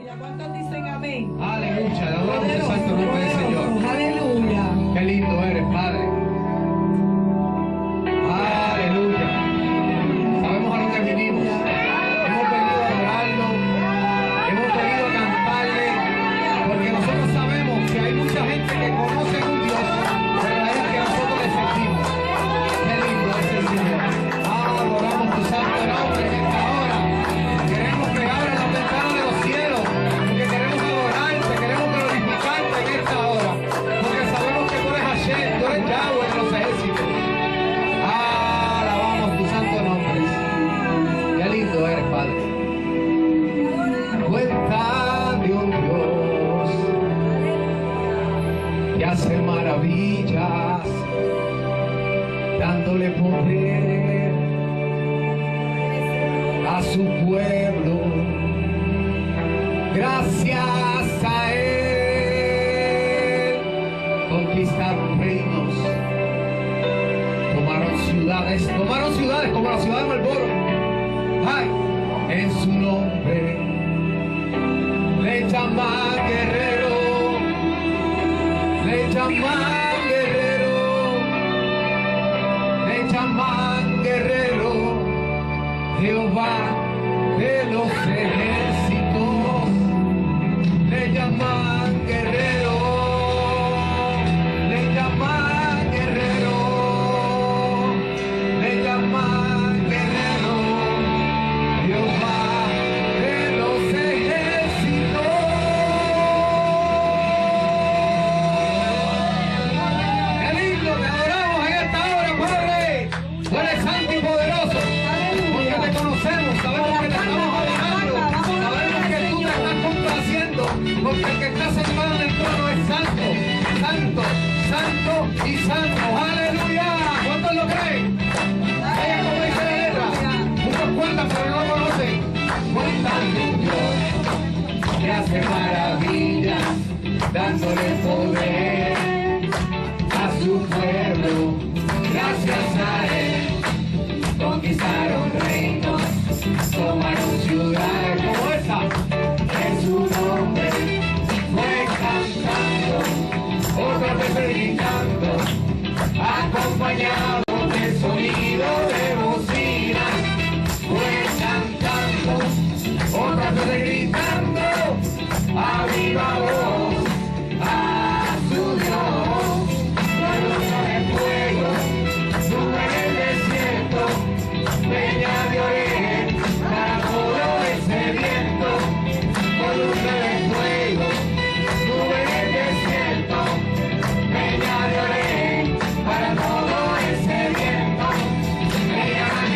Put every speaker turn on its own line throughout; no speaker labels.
Aleluya. ¿Cuántos dicen amén?
Aleluya. Adoramos el santo nombre del Señor.
Aleluya.
Qué lindo eres, Padre. Aleluya. Sabemos a lo que vinimos. Hemos venido a adorarlo. Hemos venido a cantarle. Porque nosotros sabemos que hay mucha gente que conoce a un Dios, pero es el que nosotros le servimos. Qué lindo es el Señor. Adoramos tu santo nombre en esta hora. Queremos que abra la ventana de los cielos. Porque queremos adorarte, queremos glorificarte en esta hora. Porque sabemos que tú eres Hashem, tú eres Yahweh en los ejércitos. Alabamos tu santo nombre. Qué lindo eres, Padre. Cuenta de un Dios que hace maravillas, dándole poder a su pueblo. Gracias a Él conquistaron reinos, tomaron ciudades como la ciudad de Melbourne. Ay, en su nombre le llaman guerrero, le llaman guerrero, le llaman guerrero, Jehová de los ejércitos, le llaman guerrero, le llaman guerrero, le llaman guerrero, Jehová de los ejércitos. Qué lindo, te adoramos en esta hora, Padre. Tú eres santo y poderoso, porque te conocemos, sabemos que te estamos adorando, sabemos que tú te estás complaciendo, porque el que está sentado en el trono es santo, santo, santo y santo. Aleluya. ¿Cuántos lo creen? Ella como dice la letra, muchos cuentan pero no lo conocen. Cuentan de un Dios que hace maravillas, dándole poder a su pueblo. Gracias a Él conquistaron reinos, tomaron ciudades como esta. En su nombre fue cantando, otra vez gritando, acompañado del sonido de bocinas. Fue cantando, otra vez gritando, a viva voz a su Dios. Pueblo de fuego, sube en el desierto, peña de Oreb, para todo ese viento. Columna de fuego, sube en el desierto, peña de Oreb, para todo ese viento. Me llaman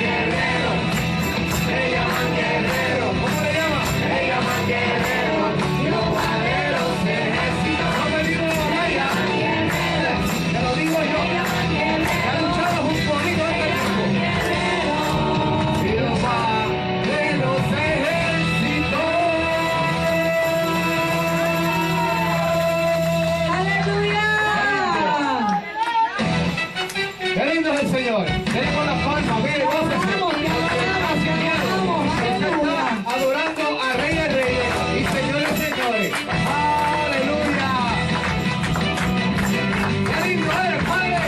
guerrero, ¿cómo le llaman? Me llaman guerrero, Jehová de los ejércitos. No me digo ella, te lo digo yo, que ha luchado junto conmigo este tiempo. Jehová de los ejércitos.
Aleluya.
Qué lindo es el Señor. Denle con las palmas, mire, gócese. Gracias, hermano. Usted está adorando a Rey de Reyes y Señores de Señores. Aleluya. Qué lindo eres, Padre.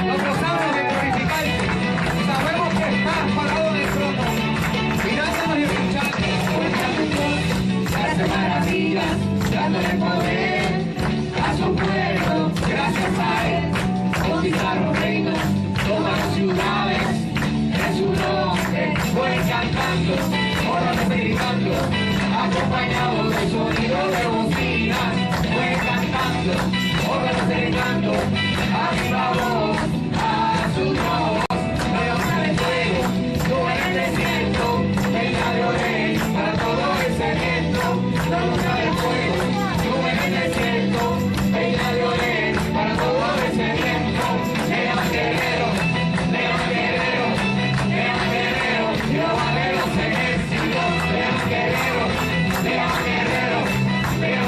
Nos gozamos de glorificarte. Sabemos que estás parado en el trono, mirándonos y escuchando. Hace maravillas, dándole poder a su pueblo. Gracias a Él conquistaron reinos, tomaron ciudades. En su nombre fue cantando, ahora me estoy gritando, acompañado del sonido de bocinas. Fue cantando, ahora me estoy gritando, a viva voz a su Dios. León de fuego, sube en el desierto, peña de Oreb, para todo ese viento. Columna de fuego, sube en el desierto, peña de Oreb, para todo ese viento. León guerrero, León guerrero, León guerrero, Jehová de los ejércitos. León guerrero, León guerrero, León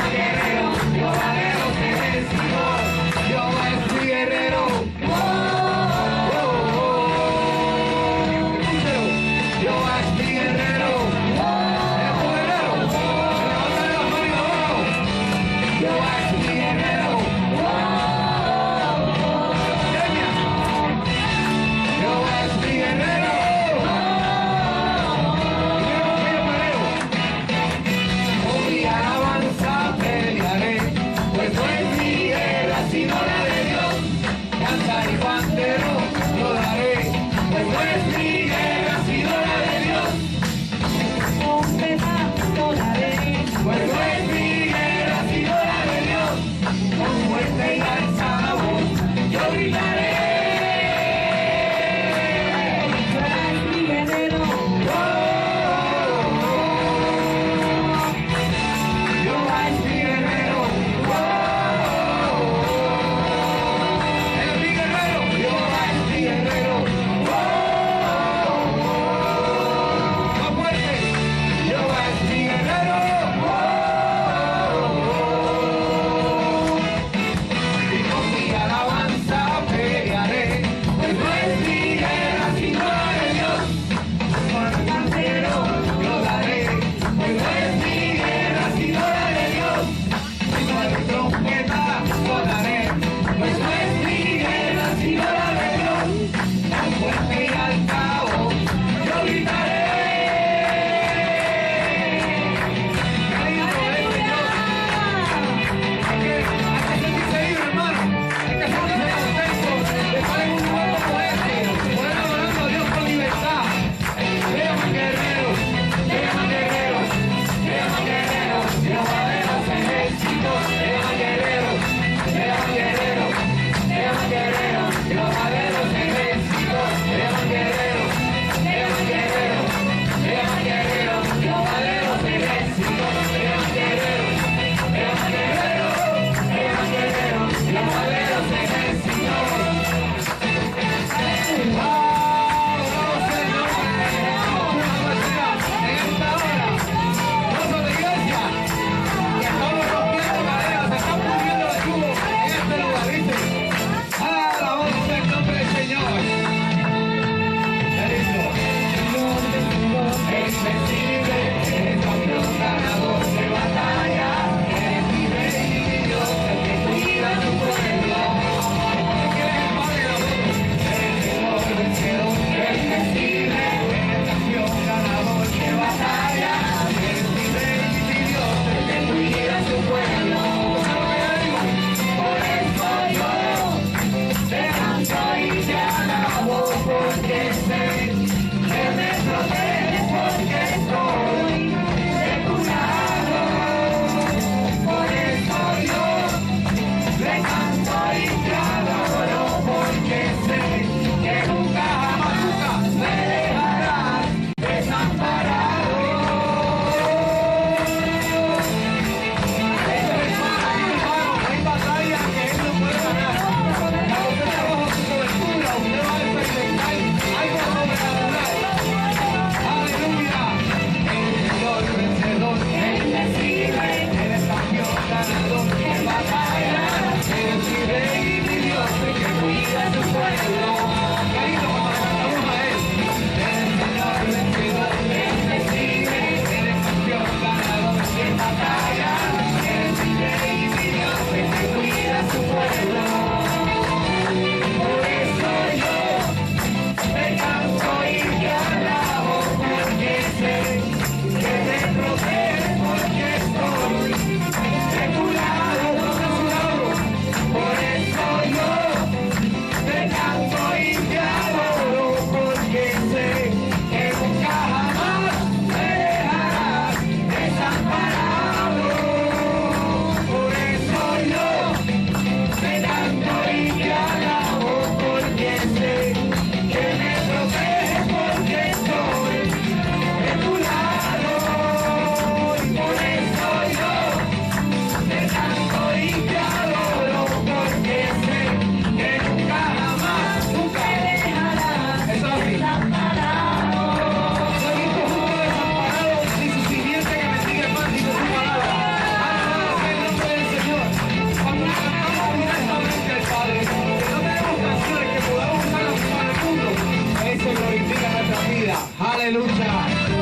Aleluya. Qué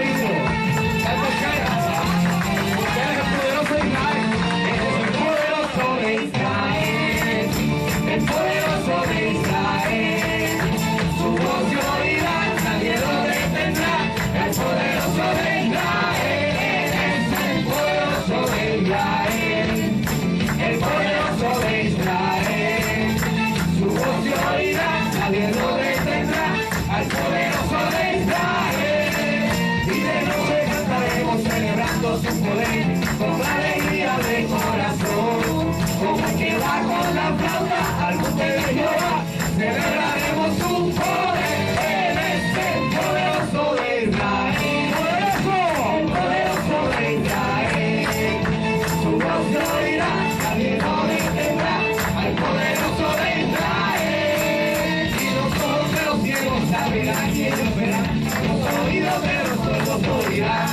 lindo. Porque eres el poderoso de Israel. Eres el poderoso de Israel. El poderoso de Israel. Su voz se oirá, nadie lo detendrá. El poderoso de Israel. Eres el poderoso de Israel. El poderoso de Israel. Su voz se oirá, nadie lo detendrá. Al poderoso de Israel. Y de noche cantaremos celebrando su poder con alegría de corazón. Como el que va con la flauta al monte de Jehová, celebraremos su poder. Él es el poderoso de Israel. El poderoso de Israel. Su voz se oirá, nadie lo detendrá. Al poderoso de Israel. Y los ojos de los ciegos abrirán y ellos verán. Los oídos de los sordos oirán.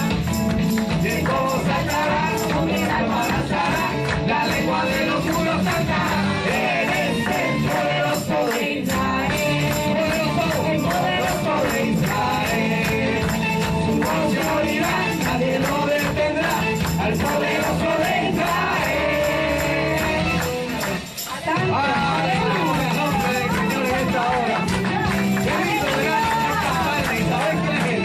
De cómo saltarán, con el alma lanzará. La lengua de los muros saltará. Él es el poderoso de Israel. El poderoso de Israel. Su voz se oirá, nadie lo detendrá. Al poderoso de Israel. Ahora, aleluya, en nombre del Señor en esta hora. Qué lindo llegar a esta tarde y saber quién es Él.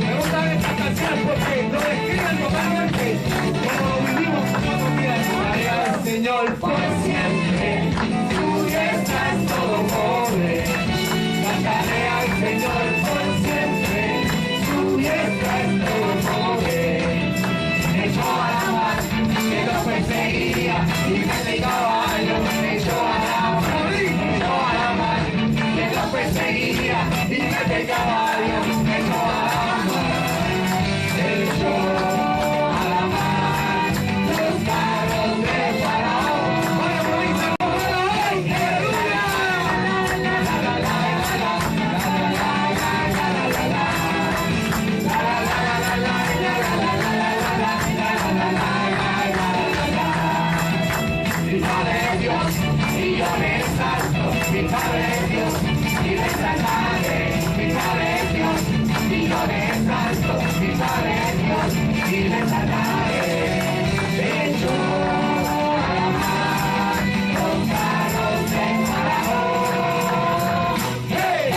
Me gustan estas canciones porque lo describen totalmente como lo vivimos nosotros días. Gloria al Señor por siempre. Su diestra es todo poder. Cantaré al Señor por siempre. Su diestra es todo poder. Echó a la mar, que lo perseguía, y me caballo, echó a la mar, que lo perseguía, y me caballo, echó a la mar, echó a la mar, los carros de Faraón. Bueno, provincia, aleluya. La la la la la la la mi Padre es Dios y yo le exalto. Mi Padre es Dios y le exaltaré. Mi Padre es Dios y yo le exalto. Mi Padre es Dios y le exaltaré. Hecho a la mar los carros de Faraón. ¡Hey!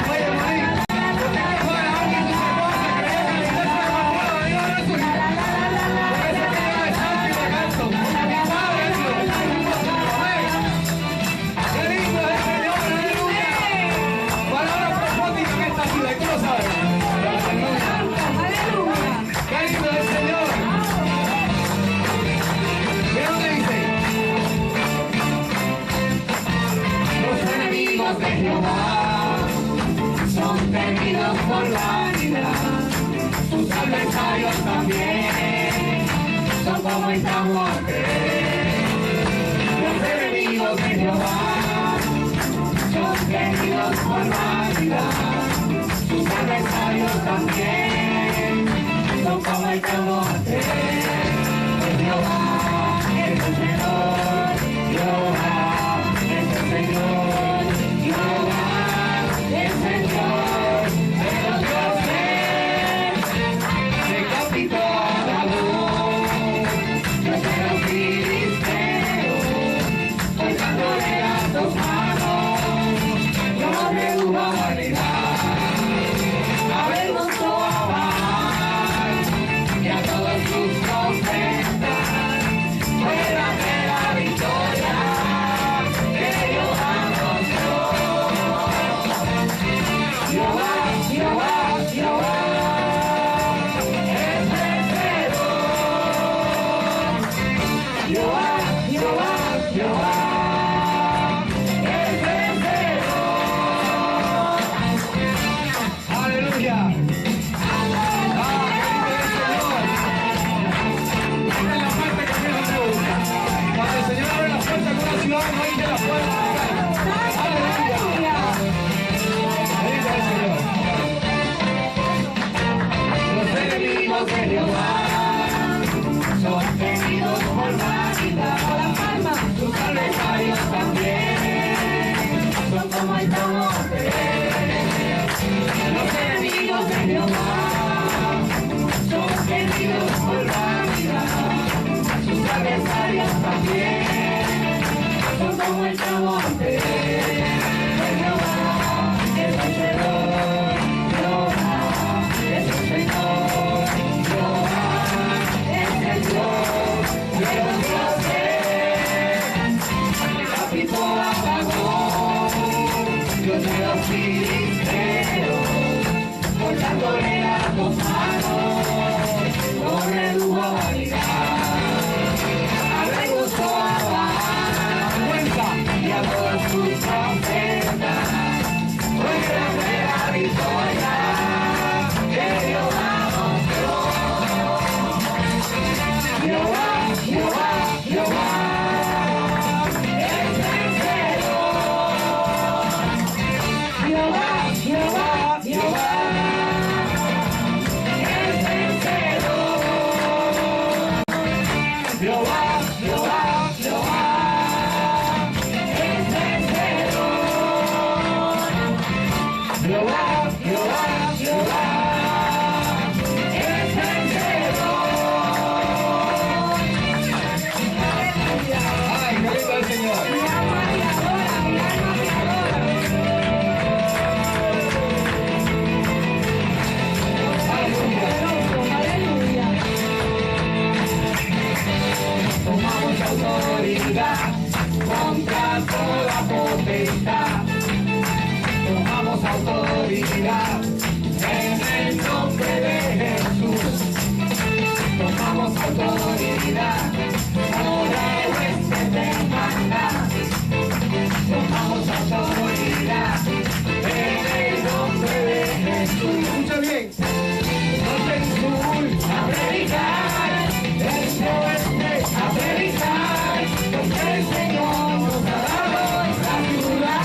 Oye, María, porque no fuera alguien que se pueda creer que la iglesia es más buena de Dios, no es suya. Por eso que yo le exalto y le canto. Mi Padre es Dios. Amén. ¡Qué lindo es el Señor! ¡Aleluya! Palabra profética en esta ciudad, y tú lo sabes.
Aleluya.
¡Qué lindo es el Señor! Mira lo que dice. Los enemigos de Jehová son temidos por vanidad. Sus adversarios también son como esta mujer. Los enemigos de Jehová son temidos por vanidad. Sus adversarios también son como esta mujer. Jehová es el Señor. Jehová es el Señor. Jehová es el Dios de los dioses. Decapitó a David, Dios de los filisteos, cortándole las dos manos, no redujo a vanidad. Avergonzó a Baal y a todos
también son como el camonte de Jehová, es vencedor. Jehová es el Señor, Jehová es el Dios de los dioses. Capitó apagó, Dios de los filisteos, cortándole las dos manos, lo redujo a vanidad. Arregustó a Baal y a todas sus profetas. Hoy grande la victoria que Jehová mostró. Jehová, Jehová, Jehová es vencedor. Jehová, Jehová, Jehová es vencedor. Jehová, Jehová, Jehová es vencedor. Jehová, Jehová, Jehová es vencedor.
¡Ay, qué lindo el Señor!
Mi alma te adora, mi alma te adora. Poderoso, aleluya.
Tomamos autoridad contra toda potestad. Tomamos autoridad en el nombre de Jesús. Tomamos autoridad sobre huestes de maldad. Tomamos autoridad en el nombre de Jesús.
Escucha bien.
No te a predicar, este oeste a predicar, porque el Señor nos ha dado esta ciudad.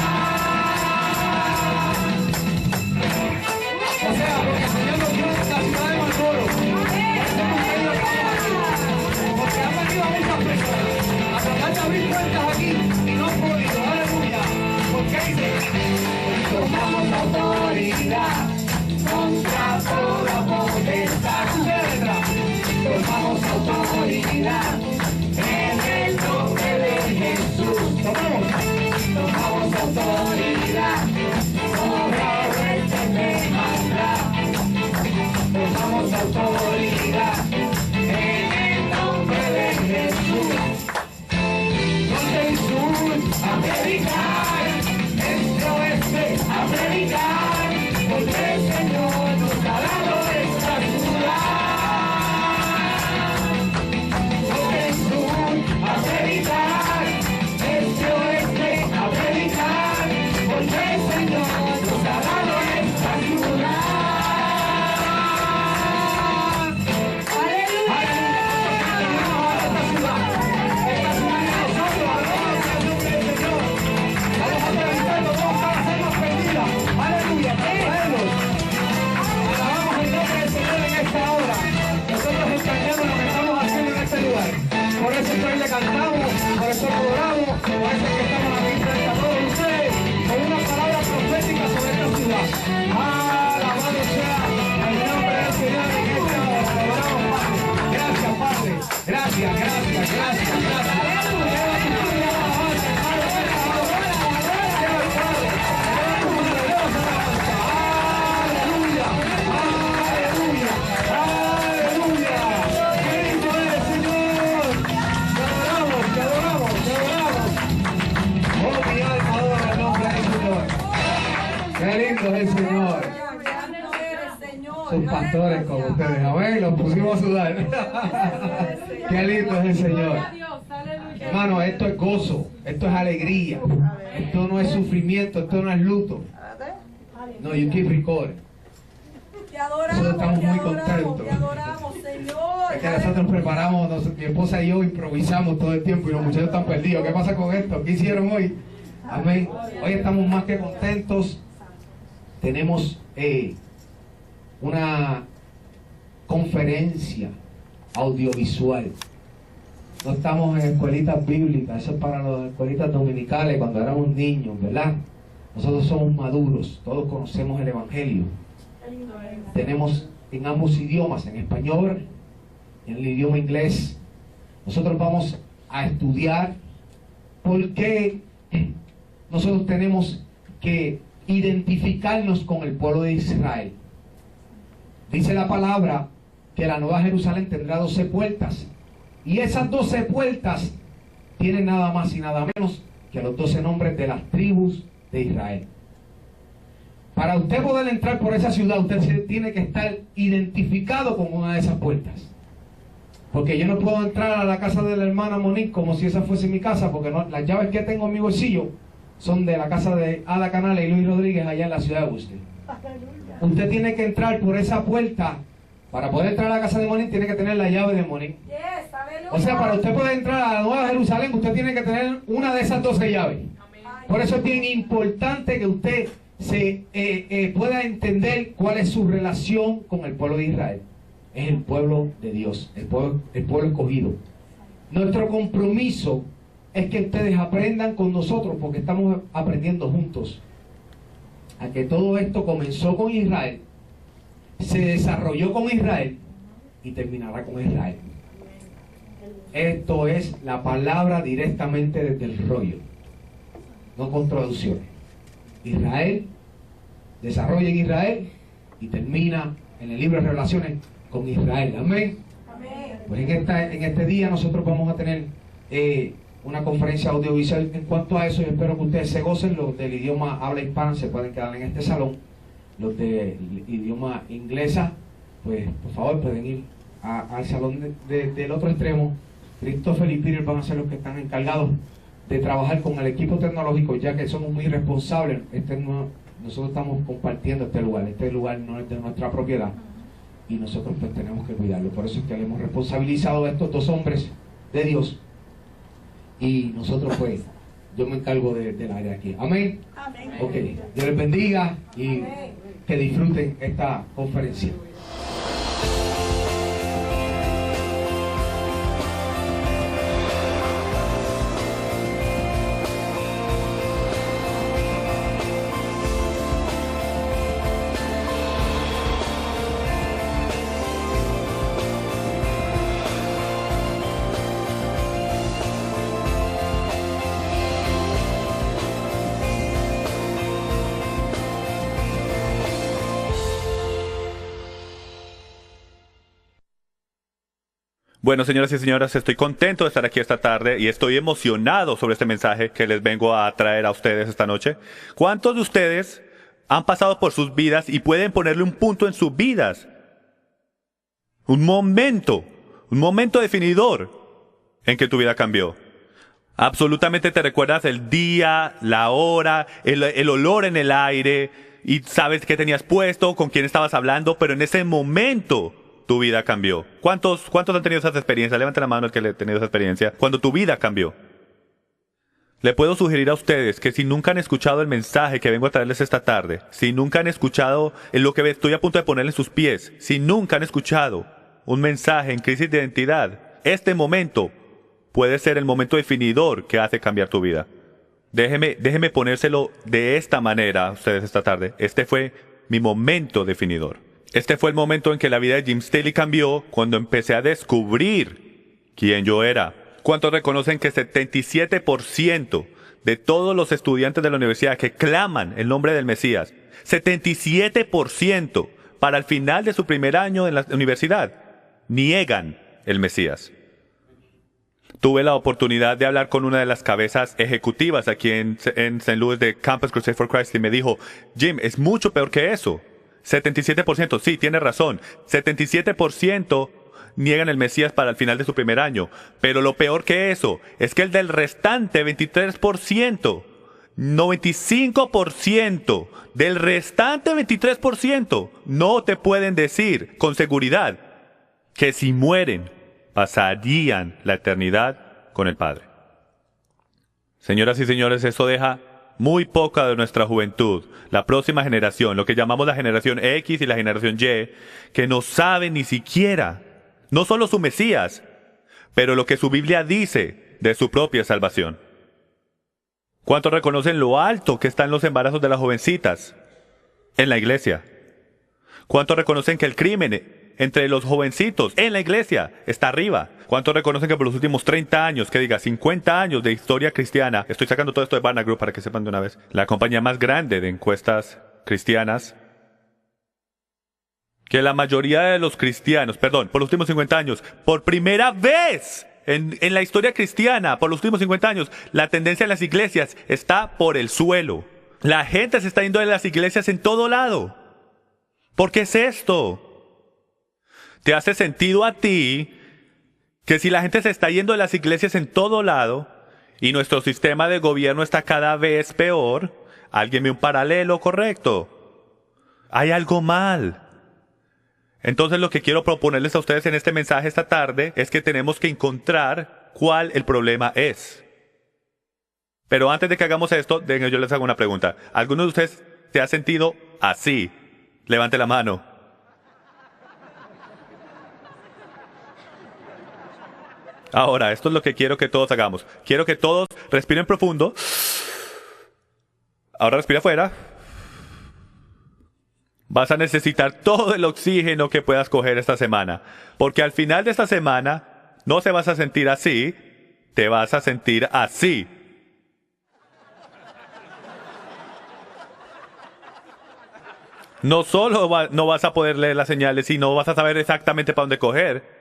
O sea, porque el Señor nos dio la ciudad de Marlboro. Porque han venido muchas personas a tratar de abrir puertas aquí y no han podido. Aleluya. Porque dice,
Tomamos autoridad contra toda potestad. Tomamos autoridad en el nombre de Jesús. Tomamos autoridad sobre huestes de maldad. Tomamos autoridad en el nombre de Jesús. Norte y sur a predicar, este oeste a predicar, porque el Señor nos ha dado esta ciudad. Norte y sur a predicar, este oeste a predicar, porque el Señor nos ha dado esta ciudad.
aleluya, traerlos. Alabamos el nombre del Señor en esta hora. Nosotros entendemos lo que estamos haciendo en este lugar. Por eso hoy le cantamos, por eso lo adoramos, por eso es que estamos aquí frente a todos ustedes con una palabra profética sobre esta ciudad. Alabado sea el nombre del Señor en esta hora. Lo adoramos, Padre. Gracias, Padre. Gracias, gracias, gracias, gracias. Qué lindo es el Señor. Sus pastores como ustedes. Amén. Los pusimos a sudar. Qué lindo es el Señor. Hermano, esto es gozo. Esto es alegría. Esto no es sufrimiento. Esto no es luto. No, you keep recording.
Te adoramos,
Nosotros estamos
te
muy
adoramos,
contentos.
te adoramos, Señor.
Es que nosotros preparamos, mi esposa y yo improvisamos todo el tiempo y los muchachos están perdidos. ¿Qué pasa con esto? ¿Qué hicieron hoy? Amén. Hoy estamos más que contentos. Tenemos una conferencia audiovisual. No estamos en escuelitas bíblicas, eso es para las escuelitas dominicales cuando éramos niños, ¿verdad? Nosotros somos maduros, todos conocemos el Evangelio. Tenemos en ambos idiomas, en español y en el idioma inglés. Nosotros vamos a estudiar por qué nosotros tenemos que identificarnos con el pueblo de Israel. Dice la palabra que la Nueva Jerusalén tendrá 12 puertas. Y esas 12 puertas tienen nada más y nada menos que los 12 nombres de las tribus de Israel. Para usted poder entrar por esa ciudad, usted tiene que estar identificado con una de esas puertas. Porque yo no puedo entrar a la casa de la hermana Monique como si esa fuese mi casa, porque no, las llaves que tengo en mi bolsillo son de la casa de Ada Canales y Luis Rodríguez allá en la ciudad de Worcester. Usted tiene que entrar por esa puerta. Para poder entrar a la casa de Monique tiene que tener la llave de Monique.
Yes, aleluya.
O sea, para usted poder entrar a la Nueva Jerusalén, usted tiene que tener una de esas 12 llaves. Por eso es bien importante que usted se pueda entender cuál es su relación con el pueblo de Israel. Es el pueblo de Dios, el pueblo escogido. Nuestro compromiso es que ustedes aprendan con nosotros, porque estamos aprendiendo juntos, a que todo esto comenzó con Israel, se desarrolló con Israel y terminará con Israel. Esto es la palabra directamente desde el rollo, no con traducciones. Israel desarrolla en Israel y termina en el libro de Revelaciones con Israel. Amén.
Amén.
Pues en este día nosotros vamos a tener una conferencia audiovisual en cuanto a eso. Yo espero que ustedes se gocen. Los del idioma habla hispana se pueden quedar en este salón. Los del idioma inglesa, pues por favor pueden ir al salón del otro extremo. Christopher y Peter van a ser los que están encargados de trabajar con el equipo tecnológico, ya que somos muy responsables. Nosotros estamos compartiendo este lugar no es de nuestra propiedad y nosotros pues tenemos que cuidarlo. Por eso es que le hemos responsabilizado a estos 2 hombres de Dios y nosotros pues yo me encargo del área aquí. Amén.
Amén.
Ok, Dios les bendiga y
Amén.
que disfruten esta conferencia.
Bueno, señoras y señores, estoy contento de estar aquí esta tarde y estoy emocionado sobre este mensaje que les vengo a traer a ustedes esta noche. ¿Cuántos de ustedes han pasado por sus vidas y pueden ponerle un punto en sus vidas? Un momento definidor en que tu vida cambió. Absolutamente te recuerdas el día, la hora, el olor en el aire y sabes qué tenías puesto, con quién estabas hablando, pero en ese momento tu vida cambió. ¿Cuántos han tenido esas experiencias? Levanten la mano el que ha tenido esa experiencia. Cuando tu vida cambió. Le puedo sugerir a ustedes que si nunca han escuchado el mensaje que vengo a traerles esta tarde, si nunca han escuchado lo que estoy a punto de ponerle en sus pies, si nunca han escuchado un mensaje en crisis de identidad, este momento puede ser el momento definidor que hace cambiar tu vida. Déjeme ponérselo de esta manera a ustedes esta tarde. Este fue mi momento definidor. Este fue el momento en que la vida de Jim Staley cambió cuando empecé a descubrir quién yo era. ¿Cuántos reconocen que 77% de todos los estudiantes de la universidad que claman el nombre del Mesías, 77% para el final de su primer año en la universidad, niegan el Mesías? Tuve la oportunidad de hablar con una de las cabezas ejecutivas aquí en St. Louis de Campus Crusade for Christ y me dijo, Jim, es mucho peor que eso. 77%, sí, tiene razón. 77% niegan el Mesías para el final de su primer año. Pero lo peor que eso es que el del restante 23%, 95% del restante 23% no te pueden decir con seguridad que si mueren pasarían la eternidad con el Padre. Señoras y señores, eso deja muy poca de nuestra juventud, la próxima generación, lo que llamamos la generación X y la generación Y, que no saben ni siquiera, no solo su Mesías, pero lo que su Biblia dice de su propia salvación. ¿Cuántos reconocen lo alto que están los embarazos de las jovencitas en la iglesia? ¿Cuántos reconocen que el crimen entre los jovencitos en la iglesia está arriba. ¿Cuántos reconocen que por los últimos 30 años, que diga 50 años de historia cristiana, estoy sacando todo esto de Barna Group para que sepan de una vez, la compañía más grande de encuestas cristianas, que la mayoría de los cristianos, por los últimos 50 años, por primera vez en la historia cristiana, por los últimos 50 años, la tendencia en las iglesias está por el suelo. La gente se está yendo de las iglesias en todo lado. ¿Por qué es esto? ¿Te hace sentido a ti que si la gente se está yendo de las iglesias en todo lado y nuestro sistema de gobierno está cada vez peor, alguien ve un paralelo correcto? Hay algo mal. Entonces lo que quiero proponerles a ustedes en este mensaje esta tarde es que tenemos que encontrar cuál el problema es. Pero antes de que hagamos esto, yo les hago una pregunta. ¿Alguno de ustedes se ha sentido así? Levante la mano. Ahora, esto es lo que quiero que todos hagamos. Quiero que todos respiren profundo. Ahora respira afuera. Vas a necesitar todo el oxígeno que puedas coger esta semana. Porque al final de esta semana, no te vas a sentir así, te vas a sentir así. No solo no vas a poder leer las señales, sino vas a saber exactamente para dónde coger.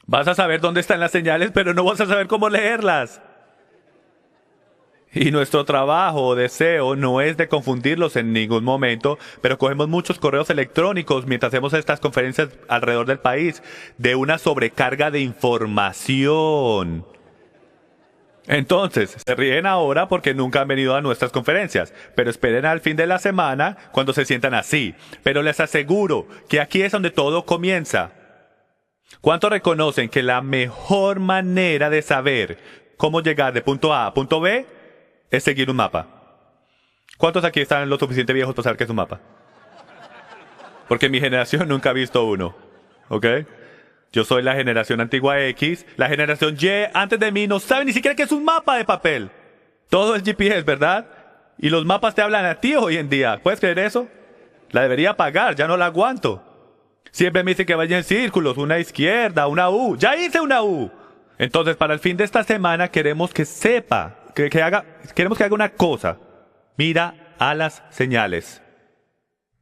Vas a saber dónde están las señales, pero no vas a saber cómo leerlas. Y nuestro trabajo o deseo no es de confundirlos en ningún momento, pero cogemos muchos correos electrónicos mientras hacemos estas conferencias alrededor del país de una sobrecarga de información. Entonces, se ríen ahora porque nunca han venido a nuestras conferencias, pero esperen al fin de la semana cuando se sientan así. Pero les aseguro que aquí es donde todo comienza. ¿Cuántos reconocen que la mejor manera de saber cómo llegar de punto A a punto B es seguir un mapa? ¿Cuántos aquí están lo suficiente viejos para saber qué es un mapa? Porque mi generación nunca ha visto uno, ¿ok? Yo soy la generación antigua X, la generación Y antes de mí no sabe ni siquiera qué es un mapa de papel. Todo es GPS, ¿verdad? Y los mapas te hablan a ti hoy en día. ¿Puedes creer eso? La debería pagar, ya no la aguanto. Siempre me dice que vaya en círculos, una izquierda, una U. ¡Ya hice una U! Entonces, para el fin de esta semana queremos que sepa, queremos que haga una cosa. Mira a las señales.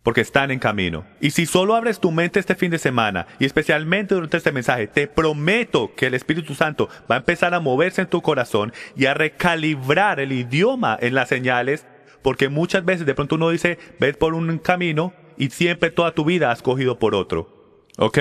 Porque están en camino. Y si solo abres tu mente este fin de semana, y especialmente durante este mensaje, te prometo que el Espíritu Santo va a empezar a moverse en tu corazón y a recalibrar el idioma en las señales, porque muchas veces de pronto uno dice, ves por un camino y siempre toda tu vida has cogido por otro. ¿Ok?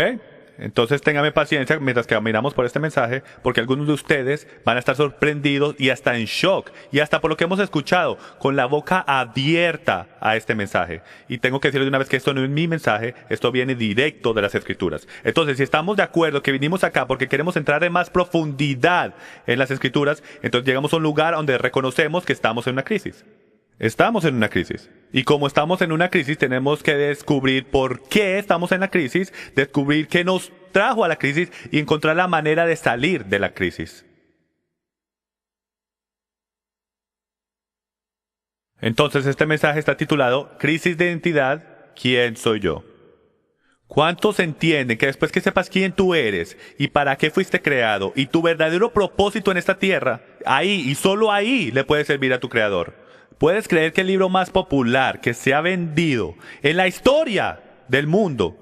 Entonces téngame paciencia mientras que caminamos por este mensaje, porque algunos de ustedes van a estar sorprendidos y hasta en shock, y hasta por lo que hemos escuchado, con la boca abierta a este mensaje. Y tengo que decirles de una vez que esto no es mi mensaje, esto viene directo de las Escrituras. Entonces, si estamos de acuerdo que vinimos acá porque queremos entrar en más profundidad en las Escrituras, entonces llegamos a un lugar donde reconocemos que estamos en una crisis. Estamos en una crisis. Y como estamos en una crisis, tenemos que descubrir por qué estamos en la crisis, descubrir qué nos trajo a la crisis y encontrar la manera de salir de la crisis. Entonces, este mensaje está titulado Crisis de identidad, ¿quién soy yo? ¿Cuántos entienden que después que sepas quién tú eres y para qué fuiste creado y tu verdadero propósito en esta tierra, ahí y solo ahí le puedes servir a tu Creador? ¿Puedes creer que el libro más popular que se ha vendido en la historia del mundo,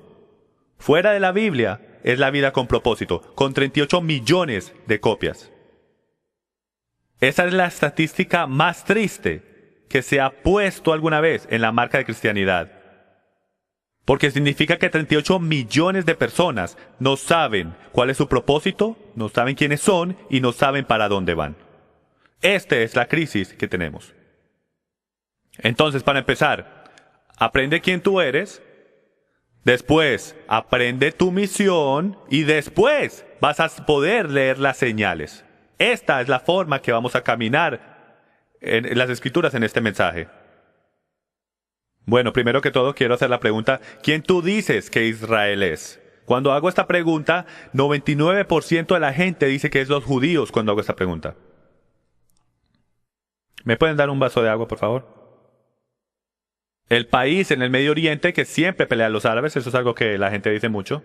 fuera de la Biblia, es La vida con propósito, con 38 millones de copias? Esa es la estadística más triste que se ha puesto alguna vez en la marca de cristianidad. Porque significa que 38 millones de personas no saben cuál es su propósito, no saben quiénes son y no saben para dónde van. Esta es la crisis que tenemos. Entonces, para empezar, aprende quién tú eres, después aprende tu misión y después vas a poder leer las señales. Esta es la forma que vamos a caminar en las Escrituras en este mensaje. Bueno, primero que todo quiero hacer la pregunta, ¿quién tú dices que Israel es? Cuando hago esta pregunta, 99% de la gente dice que es los judíos cuando hago esta pregunta. ¿Me pueden dar un vaso de agua, por favor? El país en el Medio Oriente que siempre pelea a los árabes, eso es algo que la gente dice mucho.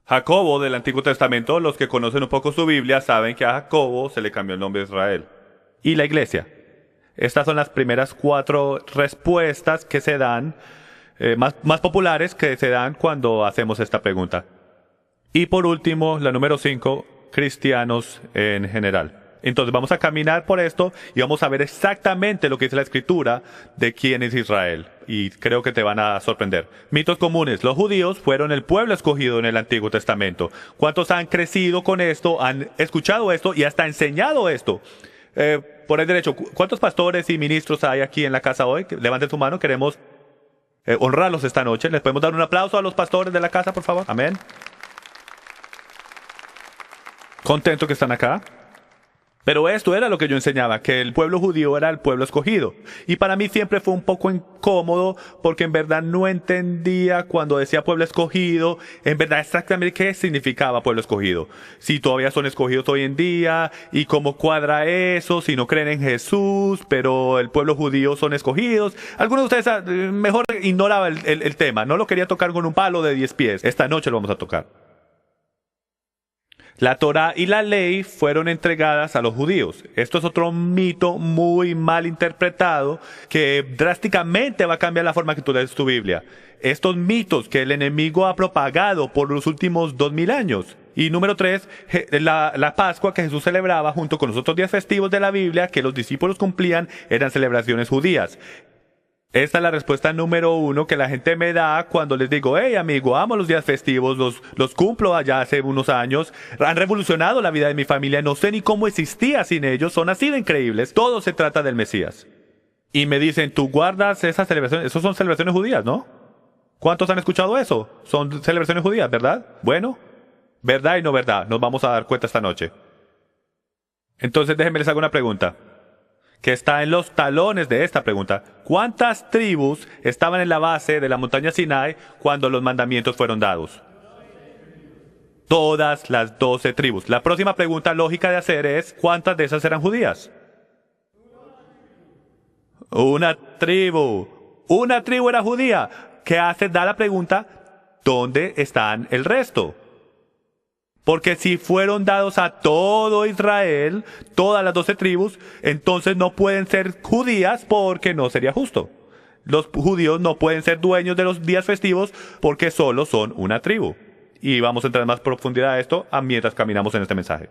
Jacobo del Antiguo Testamento, los que conocen un poco su Biblia saben que a Jacobo se le cambió el nombre de Israel. Y la iglesia. Estas son las primeras 4 respuestas que se dan, más populares que se dan cuando hacemos esta pregunta. Y por último, la número 5, cristianos en general. Entonces vamos a caminar por esto y vamos a ver exactamente lo que dice la Escritura de quién es Israel. Y creo que te van a sorprender. Mitos comunes. Los judíos fueron el pueblo escogido en el Antiguo Testamento. ¿Cuántos han crecido con esto, han escuchado esto y hasta enseñado esto? Por el derecho, ¿cuántos pastores y ministros hay aquí en la casa hoy? Levanten su mano, queremos honrarlos esta noche. ¿Les podemos dar un aplauso a los pastores de la casa, por favor? Amén. Contento que están acá. Pero esto era lo que yo enseñaba, que el pueblo judío era el pueblo escogido. Y para mí siempre fue un poco incómodo, porque en verdad no entendía cuando decía pueblo escogido, en verdad exactamente qué significaba pueblo escogido. Si todavía son escogidos hoy en día, y cómo cuadra eso, si no creen en Jesús, pero el pueblo judío son escogidos. Algunos de ustedes mejor ignoraba el tema, no lo quería tocar con un palo de 10 pies. Esta noche lo vamos a tocar. La Torá y la ley fueron entregadas a los judíos. Esto es otro mito muy mal interpretado que drásticamente va a cambiar la forma que tú lees tu Biblia. Estos mitos que el enemigo ha propagado por los últimos 2000 años. Y número 3, la Pascua que Jesús celebraba junto con los otros días festivos de la Biblia que los discípulos cumplían eran celebraciones judías. Esta es la respuesta número 1 que la gente me da cuando les digo, hey amigo, amo los días festivos, los cumplo allá hace unos años, han revolucionado la vida de mi familia, no sé ni cómo existía sin ellos, son así de increíbles, todo se trata del Mesías. Y me dicen, tú guardas esas celebraciones, esos son celebraciones judías, ¿no? ¿Cuántos han escuchado eso? Son celebraciones judías, ¿verdad? Bueno, verdad y no verdad, nos vamos a dar cuenta esta noche. Entonces déjenme les hago una pregunta que está en los talones de esta pregunta. ¿Cuántas tribus estaban en la base de la montaña Sinai cuando los mandamientos fueron dados? Todas las 12 tribus. La próxima pregunta lógica de hacer es, ¿cuántas de esas eran judías? Una tribu. Una tribu era judía. ¿Qué hace? Da la pregunta, ¿dónde están el resto? Porque si fueron dados a todo Israel, todas las 12 tribus, entonces no pueden ser judías porque no sería justo. Los judíos no pueden ser dueños de los días festivos porque solo son una tribu. Y vamos a entrar en más profundidad a esto mientras caminamos en este mensaje.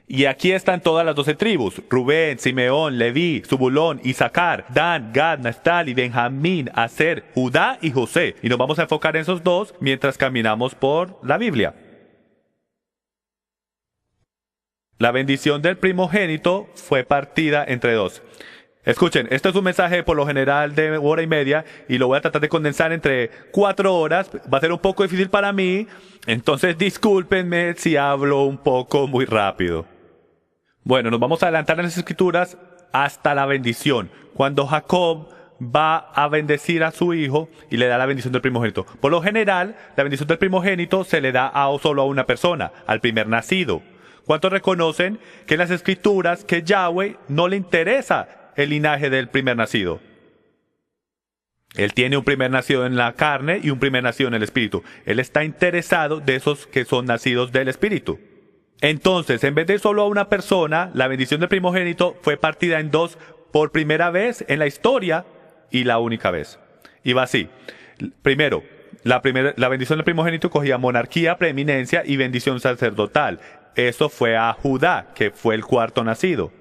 Y aquí están todas las 12 tribus: Rubén, Simeón, Leví, Zebulón, Isaacar, Dan, Gad, Naftali, Benjamín, Aser, Judá y José. Y nos vamos a enfocar en esos dos mientras caminamos por la Biblia. La bendición del primogénito fue partida entre dos. Escuchen, este es un mensaje por lo general de 1 hora y media y lo voy a tratar de condensar entre 4 horas. Va a ser un poco difícil para mí, entonces discúlpenme si hablo un poco muy rápido. Bueno, nos vamos a adelantar en las Escrituras hasta la bendición. Cuando Jacob va a bendecir a su hijo y le da la bendición del primogénito. Por lo general, la bendición del primogénito se le da solo a una persona, al primer nacido. ¿Cuántos reconocen que en las Escrituras que Yahweh no le interesa el linaje del primer nacido? Él tiene un primer nacido en la carne y un primer nacido en el espíritu. Él está interesado de esos que son nacidos del espíritu. Entonces, en vez de solo a una persona, la bendición del primogénito fue partida en dos por primera vez en la historia y la única vez. Y va así. Primero, la bendición del primogénito cogía monarquía, preeminencia y bendición sacerdotal. Eso fue a Judá, que fue el cuarto nacido.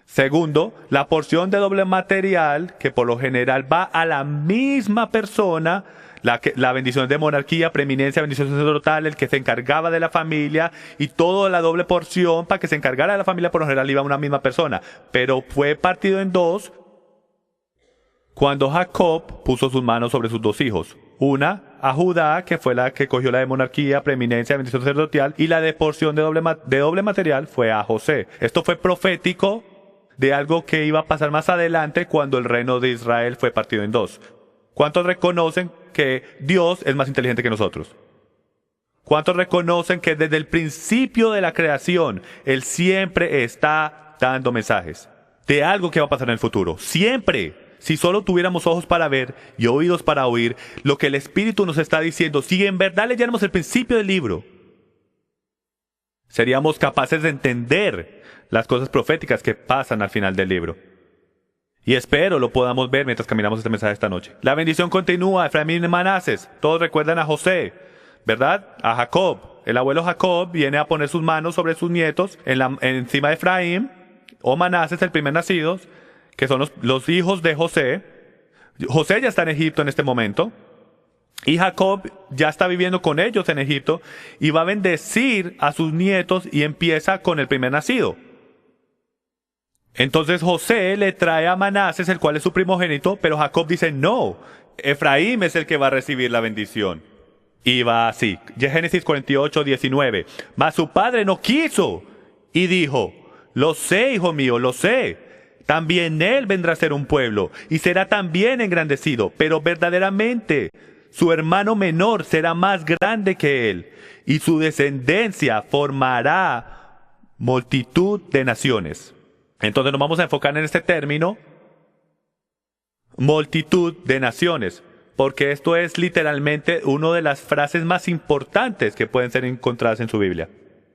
Segundo, la porción de doble material, que por lo general va a la misma persona, la bendición de monarquía, preeminencia, bendición sacerdotal, el que se encargaba de la familia, y toda la doble porción para que se encargara de la familia, por lo general iba a una misma persona. Pero fue partido en dos cuando Jacob puso sus manos sobre sus 2 hijos. Una a Judá, que fue la que cogió la de monarquía, preeminencia, bendición sacerdotal, y la de porción de doble material fue a José. Esto fue profético de algo que iba a pasar más adelante cuando el reino de Israel fue partido en 2. ¿Cuántos reconocen que Dios es más inteligente que nosotros? ¿Cuántos reconocen que desde el principio de la creación Él siempre está dando mensajes de algo que va a pasar en el futuro? Siempre. Si solo tuviéramos ojos para ver y oídos para oír lo que el Espíritu nos está diciendo, si en verdad leyéramos el principio del libro, seríamos capaces de entender las cosas proféticas que pasan al final del libro. Y espero lo podamos ver mientras caminamos este mensaje esta noche. La bendición continúa, Efraín y Manases. Todos recuerdan a José, ¿verdad? A Jacob. El abuelo Jacob viene a poner sus manos sobre sus nietos encima de Efraín o Manases, el primer nacido, que son los hijos de José. José ya está en Egipto en este momento. Y Jacob ya está viviendo con ellos en Egipto y va a bendecir a sus nietos y empieza con el primer nacido. Entonces José le trae a Manases, el cual es su primogénito, pero Jacob dice, no, Efraín es el que va a recibir la bendición. Y va así, Génesis 48, 19. Mas su padre no quiso y dijo, lo sé, hijo mío, lo sé. También él vendrá a ser un pueblo y será también engrandecido, pero verdaderamente su hermano menor será más grande que él y su descendencia formará multitud de naciones. Entonces nos vamos a enfocar en este término, multitud de naciones, porque esto es literalmente una de las frases más importantes que pueden ser encontradas en su Biblia.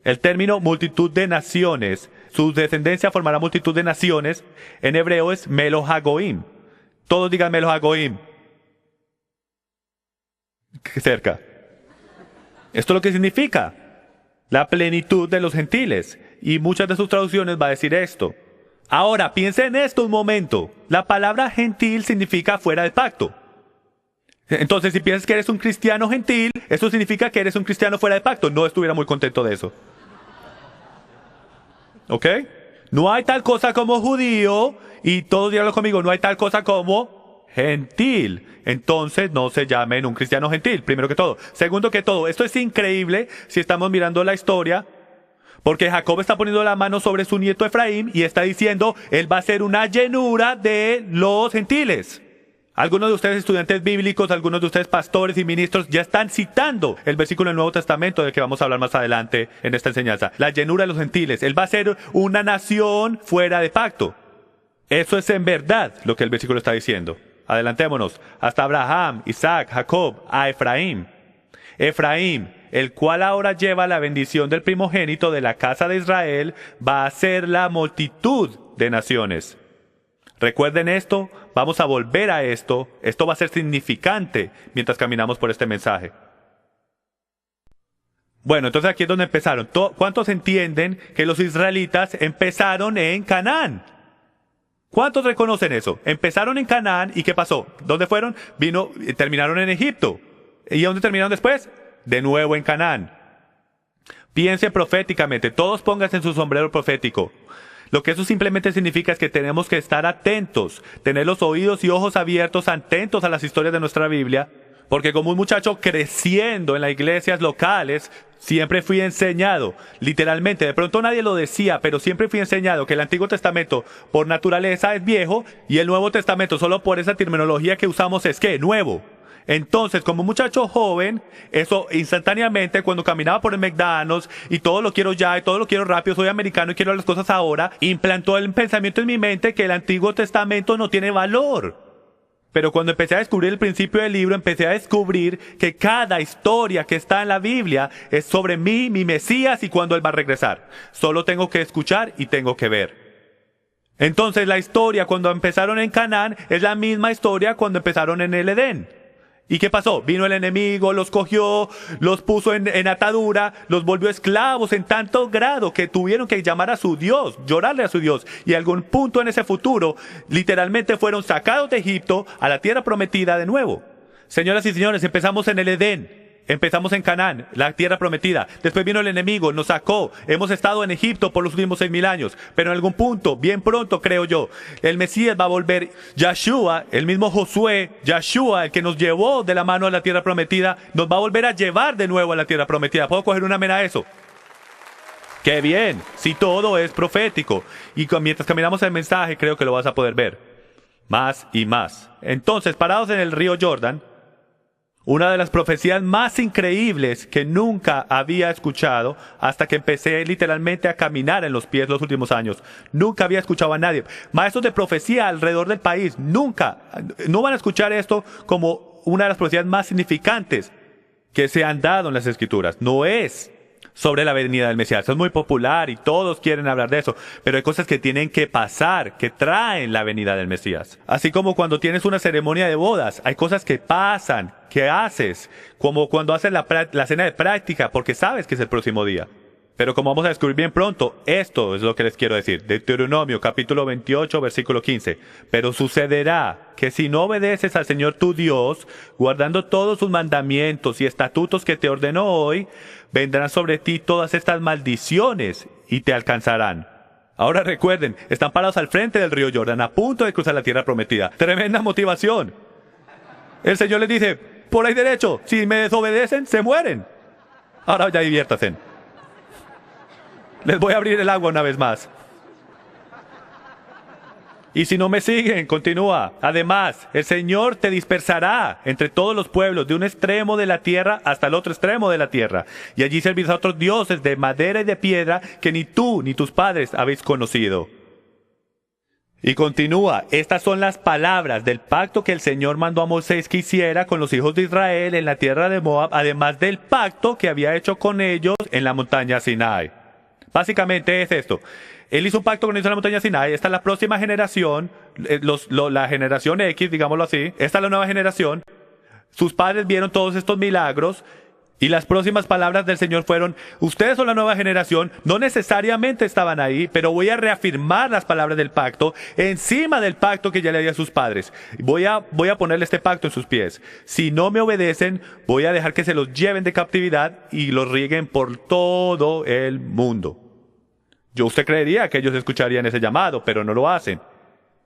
El término multitud de naciones, su descendencia formará multitud de naciones, en hebreo es Melo Hagoim. Todos digan Melo Hagoim. Cerca. Esto es lo que significa la plenitud de los gentiles, y muchas de sus traducciones va a decir esto. Ahora, piensa en esto un momento. La palabra gentil significa fuera del pacto. Entonces, si piensas que eres un cristiano gentil, eso significa que eres un cristiano fuera del pacto. No estuviera muy contento de eso. ¿Ok? No hay tal cosa como judío, y todos díganlo conmigo, no hay tal cosa como gentil. Entonces, no se llamen un cristiano gentil, primero que todo. Segundo que todo, esto es increíble si estamos mirando la historia, porque Jacob está poniendo la mano sobre su nieto Efraín y está diciendo, él va a ser una llenura de los gentiles. Algunos de ustedes estudiantes bíblicos, algunos de ustedes pastores y ministros ya están citando el versículo del Nuevo Testamento del que vamos a hablar más adelante en esta enseñanza. La llenura de los gentiles. Él va a ser una nación fuera de pacto. Eso es en verdad lo que el versículo está diciendo. Adelantémonos. Hasta Abraham, Isaac, Jacob, a Efraín. Efraín, el cual ahora lleva la bendición del primogénito de la casa de Israel, va a ser la multitud de naciones. Recuerden esto, vamos a volver a esto va a ser significante mientras caminamos por este mensaje. Bueno, entonces aquí es donde empezaron. ¿Cuántos entienden que los israelitas empezaron en Canaán? ¿Cuántos reconocen eso? Empezaron en Canaán, ¿y qué pasó? ¿Dónde fueron? Terminaron en Egipto. ¿Y dónde terminaron después? De nuevo en Canaán. Piensen proféticamente, todos pónganse en su sombrero profético. Lo que eso simplemente significa es que tenemos que estar atentos, tener los oídos y ojos abiertos, atentos a las historias de nuestra Biblia, porque como un muchacho creciendo en las iglesias locales, siempre fui enseñado, literalmente, de pronto nadie lo decía, pero siempre fui enseñado que el Antiguo Testamento por naturaleza es viejo y el Nuevo Testamento solo por esa terminología que usamos es ¿qué? Nuevo. Entonces, como muchacho joven, eso instantáneamente, cuando caminaba por el McDonald's y todo lo quiero ya y todo lo quiero rápido, soy americano y quiero las cosas ahora, implantó el pensamiento en mi mente que el Antiguo Testamento no tiene valor. Pero cuando empecé a descubrir el principio del libro, empecé a descubrir que cada historia que está en la Biblia es sobre mí, mi Mesías y cuándo Él va a regresar. Solo tengo que escuchar y tengo que ver. Entonces, la historia cuando empezaron en Canaán es la misma historia cuando empezaron en el Edén. ¿Y qué pasó? Vino el enemigo, los cogió, los puso en atadura, los volvió esclavos en tanto grado que tuvieron que llamar a su Dios, llorarle a su Dios. Y a algún punto en ese futuro, literalmente fueron sacados de Egipto a la tierra prometida de nuevo. Señoras y señores, empezamos en el Edén. Empezamos en Canaán, la tierra prometida. Después vino el enemigo, nos sacó. Hemos estado en Egipto por los últimos 6,000 años. Pero en algún punto, bien pronto creo yo, el Mesías va a volver. Yahshua, el mismo Josué, Yahshua, el que nos llevó de la mano a la tierra prometida, nos va a volver a llevar de nuevo a la tierra prometida. ¿Puedo coger una amén a eso? ¡Qué bien! Si todo es profético. Y mientras caminamos el mensaje, creo que lo vas a poder ver. Más y más. Entonces, parados en el río Jordán, Una de las profecías más increíbles que nunca había escuchado hasta que empecé literalmente a caminar en los pies los últimos años. Nunca había escuchado a nadie. Maestros de profecía alrededor del país, nunca, no van a escuchar esto como una de las profecías más significantes que se han dado en las Escrituras. No es sobre la venida del Mesías. Eso es muy popular y todos quieren hablar de eso, pero hay cosas que tienen que pasar, que traen la venida del Mesías. Así como cuando tienes una ceremonia de bodas, hay cosas que pasan, que haces, como cuando haces la cena de práctica, porque sabes que es el próximo día. Pero como vamos a descubrir bien pronto, esto es lo que les quiero decir. Deuteronomio capítulo 28, versículo 15. Pero sucederá que si no obedeces al Señor tu Dios, guardando todos sus mandamientos y estatutos que te ordenó hoy, vendrán sobre ti todas estas maldiciones y te alcanzarán. Ahora recuerden, están parados al frente del río Jordán, a punto de cruzar la tierra prometida. Tremenda motivación. El Señor les dice, por ahí derecho, si me desobedecen, se mueren. Ahora ya diviértanse. Les voy a abrir el agua una vez más. Y si no me siguen, continúa. Además, el Señor te dispersará entre todos los pueblos, de un extremo de la tierra hasta el otro extremo de la tierra. Y allí servirás a otros dioses de madera y de piedra que ni tú ni tus padres habéis conocido. Y continúa. Estas son las palabras del pacto que el Señor mandó a Moisés que hiciera con los hijos de Israel en la tierra de Moab, además del pacto que había hecho con ellos en la montaña Sinai. Básicamente es esto. Él hizo un pacto con ellos en la montaña Sinai. Esta es la próxima generación, la generación X, digámoslo así. Esta es la nueva generación. Sus padres vieron todos estos milagros y las próximas palabras del Señor fueron, ustedes son la nueva generación, no necesariamente estaban ahí, pero voy a reafirmar las palabras del pacto encima del pacto que ya le di a sus padres. Voy a ponerle este pacto en sus pies. Si no me obedecen, voy a dejar que se los lleven de captividad y los rieguen por todo el mundo. Usted creería que ellos escucharían ese llamado, pero no lo hacen.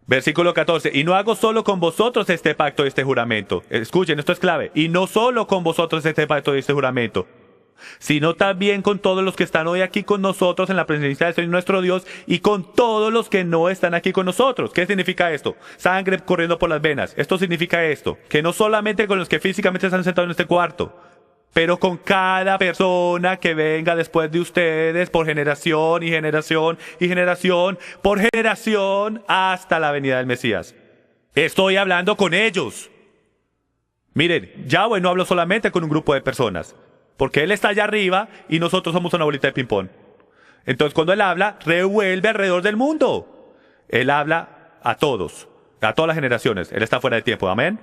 Versículo 14. Y no hago solo con vosotros este pacto y este juramento. Escuchen, esto es clave. Y no solo con vosotros este pacto y este juramento, sino también con todos los que están hoy aquí con nosotros en la presencia del Señor nuestro Dios y con todos los que no están aquí con nosotros. ¿Qué significa esto? Sangre corriendo por las venas. Esto significa esto, que no solamente con los que físicamente están sentados en este cuarto, pero con cada persona que venga después de ustedes por generación y generación y generación, por generación hasta la venida del Mesías. Estoy hablando con ellos. Miren, Yahweh no habló solamente con un grupo de personas, porque Él está allá arriba y nosotros somos una bolita de ping-pong. Entonces cuando Él habla, revuelve alrededor del mundo. Él habla a todos, a todas las generaciones. Él está fuera de tiempo, amén.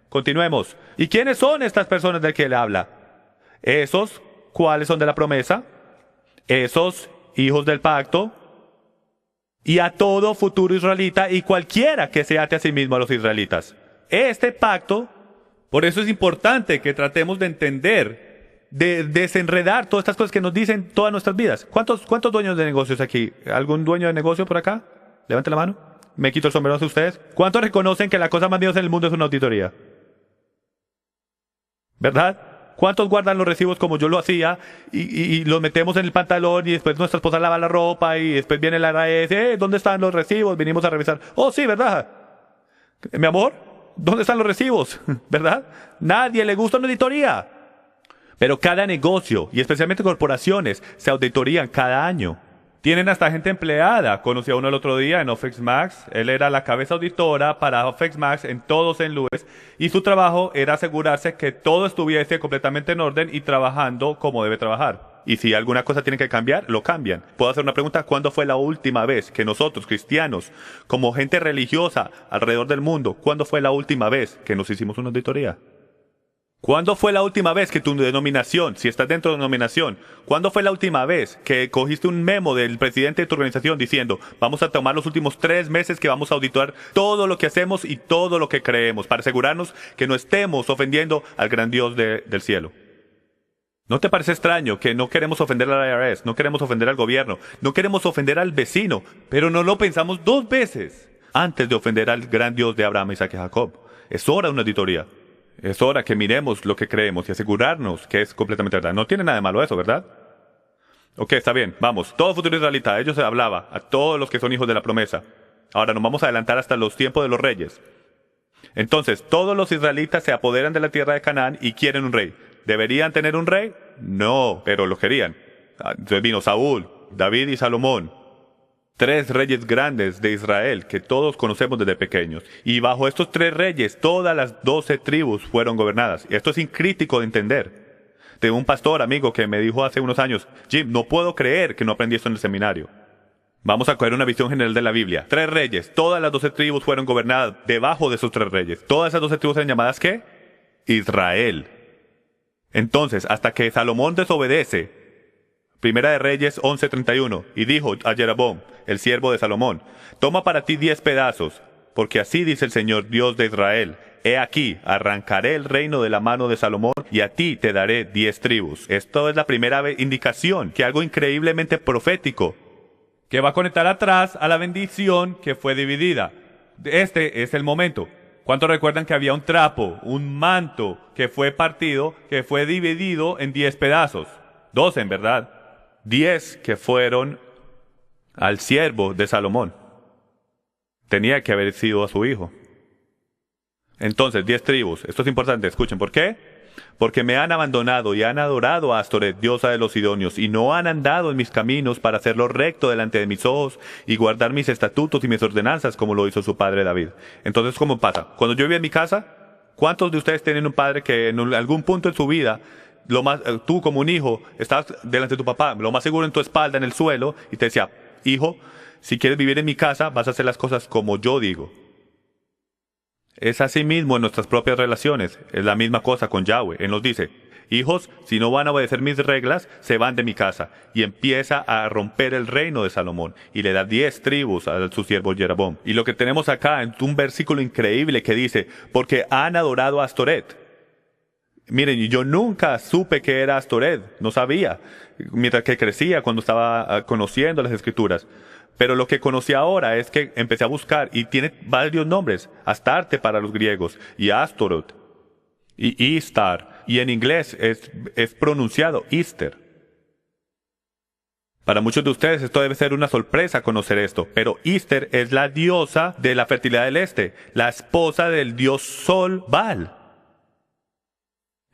Continuemos. ¿Y quiénes son estas personas de que Él habla? Esos, ¿cuáles son de la promesa? Esos, hijos del pacto, y a todo futuro israelita y cualquiera que se ate a sí mismo a los israelitas. Este pacto, por eso es importante que tratemos de entender, de desenredar todas estas cosas que nos dicen todas nuestras vidas. ¿Cuántos dueños de negocios aquí? ¿Algún dueño de negocio por acá? Levante la mano. Me quito el sombrero hacia ustedes. ¿Cuántos reconocen que la cosa más miedosa en el mundo es una auditoría? ¿Verdad? ¿Cuántos guardan los recibos como yo lo hacía y los metemos en el pantalón y después nuestra esposa lava la ropa y después viene la RAS? ¿Dónde están los recibos? Vinimos a revisar. Oh, sí, ¿verdad? Mi amor, ¿dónde están los recibos? ¿Verdad? Nadie le gusta una auditoría. Pero cada negocio, y especialmente corporaciones, se auditorían cada año. Tienen hasta gente empleada. Conocí a uno el otro día en Office Max. Él era la cabeza auditora para Office Max en todo St. Louis. Y su trabajo era asegurarse que todo estuviese completamente en orden y trabajando como debe trabajar. Y si alguna cosa tiene que cambiar, lo cambian. Puedo hacer una pregunta. ¿Cuándo fue la última vez que nosotros, cristianos, como gente religiosa alrededor del mundo, cuándo fue la última vez que nos hicimos una auditoría? ¿Cuándo fue la última vez que tu denominación, si estás dentro de una denominación, cuándo fue la última vez que cogiste un memo del presidente de tu organización diciendo, vamos a tomar los últimos 3 meses que vamos a auditar todo lo que hacemos y todo lo que creemos para asegurarnos que no estemos ofendiendo al gran Dios del cielo? ¿No te parece extraño que no queremos ofender al IRS, no queremos ofender al gobierno, no queremos ofender al vecino, pero no lo pensamos 2 veces antes de ofender al gran Dios de Abraham, Isaac y Jacob? Es hora de una auditoría. Es hora que miremos lo que creemos y asegurarnos que es completamente verdad. No tiene nada de malo eso, ¿verdad? Ok, está bien, vamos. Todo futuro israelita, ellos se hablaba a todos los que son hijos de la promesa. Ahora nos vamos a adelantar hasta los tiempos de los reyes. Entonces, todos los israelitas se apoderan de la tierra de Canaán y quieren un rey. ¿Deberían tener un rey? No, pero lo querían. Entonces vino Saúl, David y Salomón. 3 reyes grandes de Israel que todos conocemos desde pequeños. Y bajo estos 3 reyes, todas las 12 tribus fueron gobernadas. Y esto es incrítico de entender. Tengo un pastor amigo que me dijo hace unos años, Jim, no puedo creer que no aprendí esto en el seminario. Vamos a coger una visión general de la Biblia. 3 reyes, todas las 12 tribus fueron gobernadas debajo de esos 3 reyes. Todas esas 12 tribus eran llamadas ¿qué? Israel. Entonces, hasta que Salomón desobedece, Primera de Reyes 11:31, y dijo a Jeroboam, el siervo de Salomón, toma para ti 10 pedazos, porque así dice el Señor Dios de Israel, he aquí, arrancaré el reino de la mano de Salomón, y a ti te daré 10 tribus. Esto es la primera indicación, que algo increíblemente profético, que va a conectar atrás a la bendición que fue dividida. Este es el momento. ¿Cuántos recuerdan que había un trapo, un manto, que fue partido, que fue dividido en 10 pedazos? 12 en verdad. 10 que fueron al siervo de Salomón. Tenía que haber sido a su hijo. Entonces, 10 tribus. Esto es importante, escuchen. ¿Por qué? Porque me han abandonado y han adorado a Astoret, diosa de los sidonios, y no han andado en mis caminos para hacerlo recto delante de mis ojos y guardar mis estatutos y mis ordenanzas como lo hizo su padre David. Entonces, ¿cómo pasa? Cuando yo vivía en mi casa, ¿cuántos de ustedes tienen un padre que en algún punto en su vida, tú como un hijo, estabas delante de tu papá, lo más seguro en tu espalda, en el suelo, y te decía, hijo, si quieres vivir en mi casa, vas a hacer las cosas como yo digo? Es así mismo en nuestras propias relaciones. Es la misma cosa con Yahweh. Él nos dice, hijos, si no van a obedecer mis reglas, se van de mi casa. Y empieza a romper el reino de Salomón. Y le da 10 tribus a su siervo Jeroboam. Y lo que tenemos acá es un versículo increíble que dice, porque han adorado a Astoret. Miren, yo nunca supe que era Astoret. No sabía. Mientras que crecía, cuando estaba conociendo las escrituras. Pero lo que conocí ahora es que empecé a buscar y tiene varios nombres. Astarte para los griegos y Astoret y Istar. Y en inglés es pronunciado Easter. Para muchos de ustedes esto debe ser una sorpresa conocer esto. Pero Easter es la diosa de la fertilidad del este. La esposa del dios Sol Baal.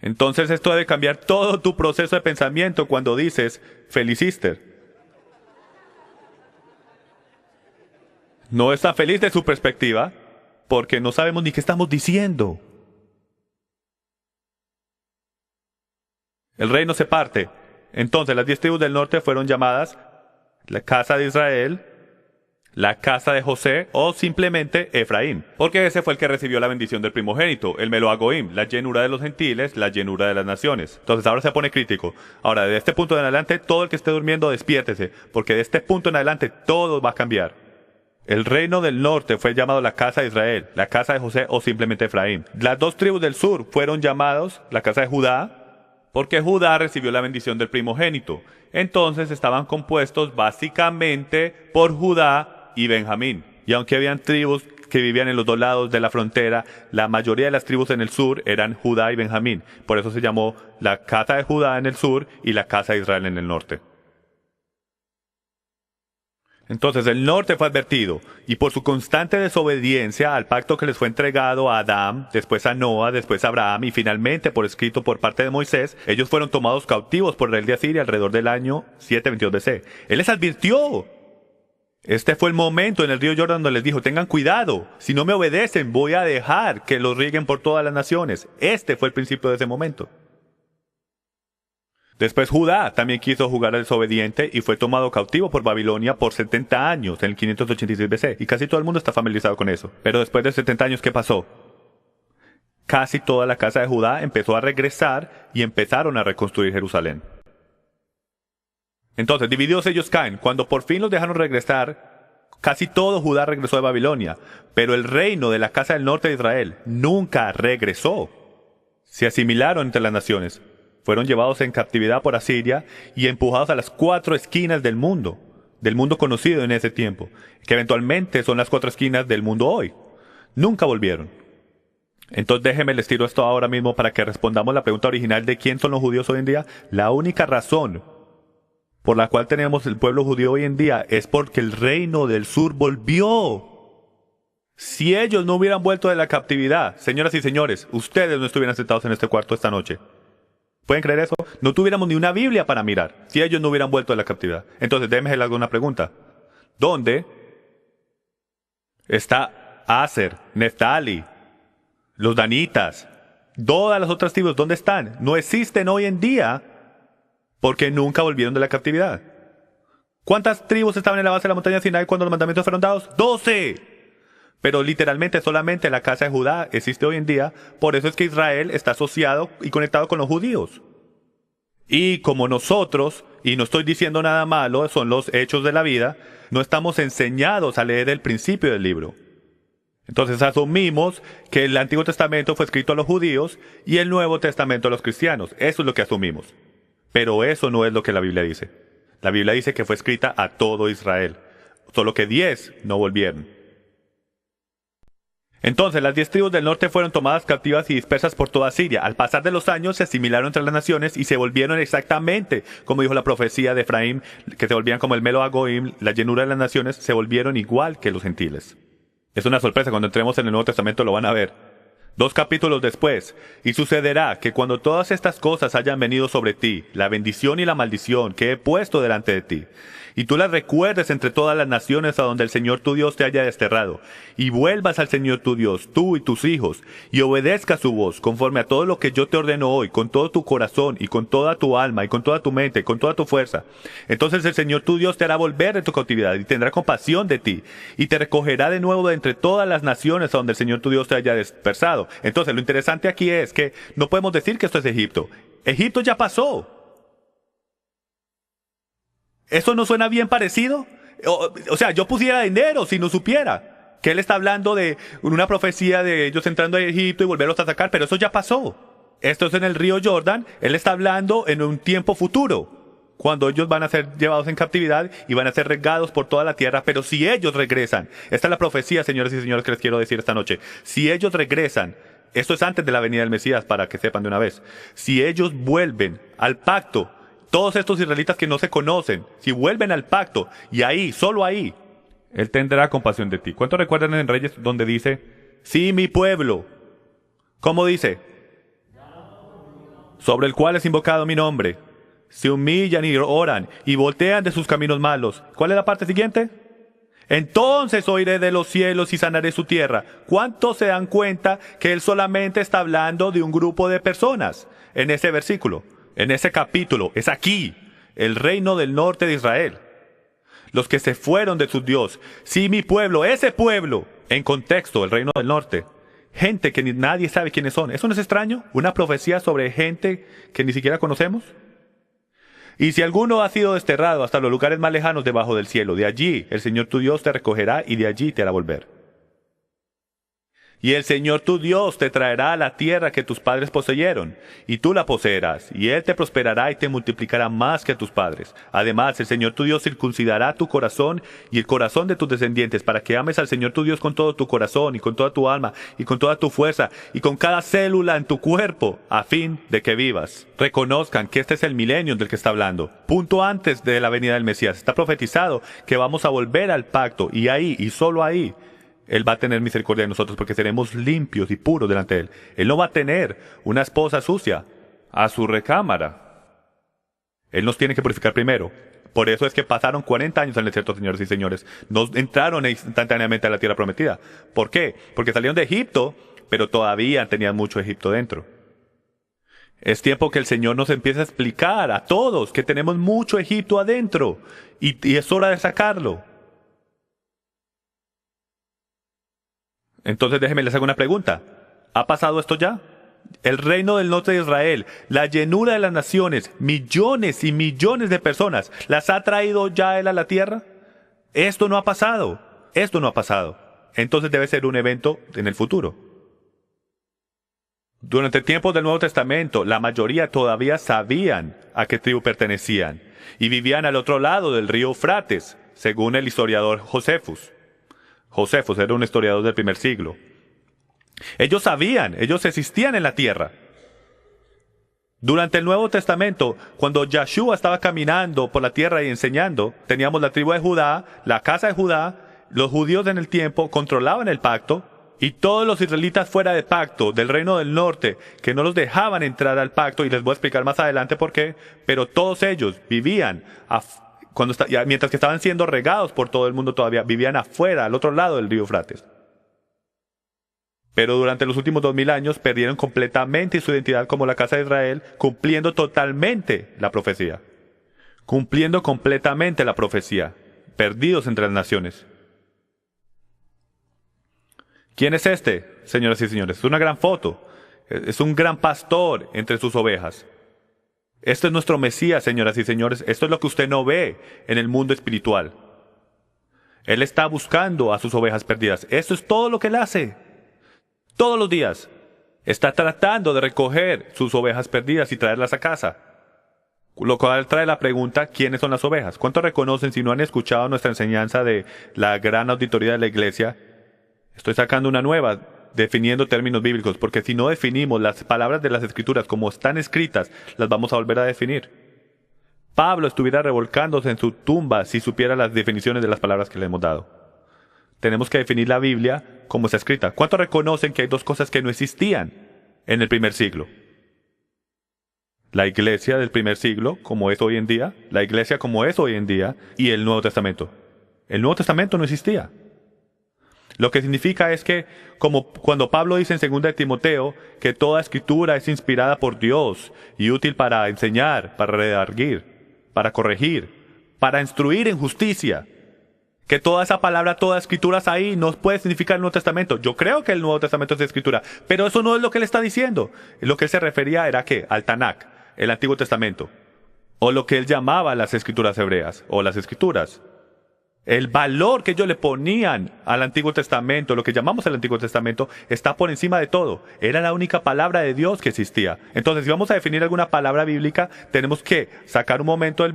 Entonces esto debe cambiar todo tu proceso de pensamiento cuando dices Feliz Easter. No está feliz de su perspectiva, porque no sabemos ni qué estamos diciendo. El reino se parte. Entonces las 10 tribus del norte fueron llamadas la casa de Israel, la casa de José o simplemente Efraín, porque ese fue el que recibió la bendición del primogénito, el Meloagoim, la llenura de los gentiles, la llenura de las naciones. Entonces ahora se pone crítico. Ahora, de este punto en adelante, todo el que esté durmiendo, despiértese, porque de este punto en adelante todo va a cambiar. El reino del norte fue llamado la casa de Israel, la casa de José o simplemente Efraín. Las 2 tribus del sur fueron llamados la casa de Judá, porque Judá recibió la bendición del primogénito. Entonces estaban compuestos básicamente por Judá y Benjamín. Y aunque habían tribus que vivían en los 2 lados de la frontera, la mayoría de las tribus en el sur eran Judá y Benjamín. Por eso se llamó la casa de Judá en el sur y la casa de Israel en el norte. Entonces el norte fue advertido, y por su constante desobediencia al pacto que les fue entregado a Adán, después a Noa, después a Abraham, y finalmente por escrito por parte de Moisés, ellos fueron tomados cautivos por el rey de Asiria alrededor del año 722 BC. Él les advirtió. Este fue el momento en el río Jordán donde les dijo, tengan cuidado, si no me obedecen voy a dejar que los rieguen por todas las naciones. Este fue el principio de ese momento. Después Judá también quiso jugar al desobediente y fue tomado cautivo por Babilonia por 70 años en el 586 BC. Y casi todo el mundo está familiarizado con eso. Pero después de 70 años, ¿qué pasó? Casi toda la casa de Judá empezó a regresar y empezaron a reconstruir Jerusalén. Entonces, divididos ellos caen. Cuando por fin los dejaron regresar, casi todo Judá regresó de Babilonia. Pero el reino de la casa del norte de Israel nunca regresó. Se asimilaron entre las naciones. Fueron llevados en captividad por Asiria y empujados a las 4 esquinas del mundo conocido en ese tiempo, que eventualmente son las 4 esquinas del mundo hoy. Nunca volvieron. Entonces déjenme les tiro esto ahora mismo para que respondamos la pregunta original de quién son los judíos hoy en día. La única razón por la cual tenemos el pueblo judío hoy en día es porque el reino del sur volvió. Si ellos no hubieran vuelto de la captividad, señoras y señores, ustedes no estuvieran sentados en este cuarto esta noche. ¿Pueden creer eso? No tuviéramos ni una Biblia para mirar si ellos no hubieran vuelto de la captividad. Entonces, déjenme hacerles una pregunta. ¿Dónde está Aser, Neftali, los danitas, todas las otras tribus? ¿Dónde están? No existen hoy en día porque nunca volvieron de la captividad. ¿Cuántas tribus estaban en la base de la montaña Sinai cuando los mandamientos fueron dados? 12. Pero literalmente solamente la casa de Judá existe hoy en día. Por eso es que Israel está asociado y conectado con los judíos. Y como nosotros, y no estoy diciendo nada malo, son los hechos de la vida, no estamos enseñados a leer el principio del libro. Entonces asumimos que el Antiguo Testamento fue escrito a los judíos y el Nuevo Testamento a los cristianos. Eso es lo que asumimos. Pero eso no es lo que la Biblia dice. La Biblia dice que fue escrita a todo Israel. Solo que 10 no volvieron. Entonces las 10 tribus del norte fueron tomadas captivas y dispersas por toda Siria. Al pasar de los años se asimilaron entre las naciones y se volvieron exactamente, como dijo la profecía de Efraín, que se volvían como el Melo Agoim, la llenura de las naciones, se volvieron igual que los gentiles. Es una sorpresa, cuando entremos en el Nuevo Testamento lo van a ver. 2 capítulos después, y sucederá que cuando todas estas cosas hayan venido sobre ti, la bendición y la maldición que he puesto delante de ti, y tú las recuerdes entre todas las naciones a donde el Señor tu Dios te haya desterrado, y vuelvas al Señor tu Dios, tú y tus hijos, y obedezcas su voz, conforme a todo lo que yo te ordeno hoy, con todo tu corazón, y con toda tu alma, y con toda tu mente, y con toda tu fuerza. Entonces el Señor tu Dios te hará volver de tu cautividad, y tendrá compasión de ti, y te recogerá de nuevo de entre todas las naciones a donde el Señor tu Dios te haya dispersado. Entonces lo interesante aquí es que no podemos decir que esto es Egipto. Egipto ya pasó. ¿Eso no suena bien parecido? O sea, yo pusiera dinero si no supiera que él está hablando de una profecía de ellos entrando a Egipto y volverlos a sacar, pero eso ya pasó. Esto es en el río Jordán. Él está hablando en un tiempo futuro, cuando ellos van a ser llevados en captividad y van a ser regados por toda la tierra. Pero si ellos regresan, esta es la profecía, señores y señores, que les quiero decir esta noche. Si ellos regresan, esto es antes de la venida del Mesías, para que sepan de una vez. Si ellos vuelven al pacto, todos estos israelitas que no se conocen, si vuelven al pacto, y ahí, solo ahí, Él tendrá compasión de ti. ¿Cuántos recuerdan en Reyes donde dice, sí, mi pueblo? ¿Cómo dice? Sobre el cual es invocado mi nombre. Se humillan y oran, y voltean de sus caminos malos. ¿Cuál es la parte siguiente? Entonces oiré de los cielos y sanaré su tierra. ¿Cuántos se dan cuenta que Él solamente está hablando de un grupo de personas en ese versículo? En ese capítulo, es aquí, el reino del norte de Israel. Los que se fueron de su Dios. Sí, mi pueblo, ese pueblo. En contexto, el reino del norte. Gente que nadie sabe quiénes son. ¿Eso no es extraño? ¿Una profecía sobre gente que ni siquiera conocemos? Y si alguno ha sido desterrado hasta los lugares más lejanos debajo del cielo, de allí el Señor tu Dios te recogerá y de allí te hará volver. Y el Señor tu Dios te traerá a la tierra que tus padres poseyeron, y tú la poseerás, y Él te prosperará y te multiplicará más que a tus padres. Además, el Señor tu Dios circuncidará tu corazón y el corazón de tus descendientes, para que ames al Señor tu Dios con todo tu corazón, y con toda tu alma, y con toda tu fuerza, y con cada célula en tu cuerpo, a fin de que vivas. Reconozcan que este es el milenio del que está hablando. Punto antes de la venida del Mesías. Está profetizado que vamos a volver al pacto, y ahí, y solo ahí, Él va a tener misericordia de nosotros porque seremos limpios y puros delante de Él. Él no va a tener una esposa sucia a su recámara. Él nos tiene que purificar primero. Por eso es que pasaron 40 años en el desierto, señores y señores. No entraron instantáneamente a la tierra prometida. ¿Por qué? Porque salieron de Egipto, pero todavía tenían mucho Egipto dentro. Es tiempo que el Señor nos empiece a explicar a todos que tenemos mucho Egipto adentro y es hora de sacarlo. Entonces déjenme les hago una pregunta. ¿Ha pasado esto ya? El reino del norte de Israel, la llenura de las naciones, millones y millones de personas, ¿las ha traído ya Él a la tierra? Esto no ha pasado. Esto no ha pasado. Entonces debe ser un evento en el futuro. Durante tiempos del Nuevo Testamento, la mayoría todavía sabían a qué tribu pertenecían y vivían al otro lado del río Eufrates, según el historiador Josefus. Josefus era un historiador del primer siglo. Ellos sabían, ellos existían en la tierra. Durante el Nuevo Testamento, cuando Yahshua estaba caminando por la tierra y enseñando, teníamos la tribu de Judá, la casa de Judá, los judíos en el tiempo controlaban el pacto, y todos los israelitas fuera de pacto, del reino del norte, que no los dejaban entrar al pacto, y les voy a explicar más adelante por qué, pero todos ellos vivían, mientras que estaban siendo regados por todo el mundo todavía, vivían afuera, al otro lado del río Eufrates. Pero durante los últimos 2000 años perdieron completamente su identidad como la casa de Israel, cumpliendo totalmente la profecía. Cumpliendo completamente la profecía. Perdidos entre las naciones. ¿Quién es este, señoras y señores? Es una gran foto. Es un gran pastor entre sus ovejas. Este es nuestro Mesías, señoras y señores. Esto es lo que usted no ve en el mundo espiritual. Él está buscando a sus ovejas perdidas. Esto es todo lo que él hace. Todos los días. Está tratando de recoger sus ovejas perdidas y traerlas a casa. Lo cual trae la pregunta, ¿quiénes son las ovejas? ¿Cuántos reconocen, si no han escuchado nuestra enseñanza de la gran auditoría de la iglesia? Estoy sacando una nueva, definiendo términos bíblicos, porque si no definimos las palabras de las Escrituras como están escritas, las vamos a volver a definir. Pablo estuviera revolcándose en su tumba si supiera las definiciones de las palabras que le hemos dado. Tenemos que definir la Biblia como está escrita. ¿Cuántos reconocen que hay dos cosas que no existían en el primer siglo? La iglesia del primer siglo, como es hoy en día, la iglesia como es hoy en día, y el Nuevo Testamento. El Nuevo Testamento no existía. Lo que significa es que, como cuando Pablo dice en 2 de Timoteo, que toda escritura es inspirada por Dios y útil para enseñar, para redarguir, para corregir, para instruir en justicia, que toda esa palabra, toda escritura ahí no puede significar el Nuevo Testamento. Yo creo que el Nuevo Testamento es de escritura, pero eso no es lo que él está diciendo. Lo que él se refería era ¿qué? Al Tanakh, el Antiguo Testamento, o lo que él llamaba las escrituras hebreas, o las escrituras. El valor que ellos le ponían al Antiguo Testamento, lo que llamamos el Antiguo Testamento, está por encima de todo. Era la única palabra de Dios que existía. Entonces, si vamos a definir alguna palabra bíblica, tenemos que sacar un momento el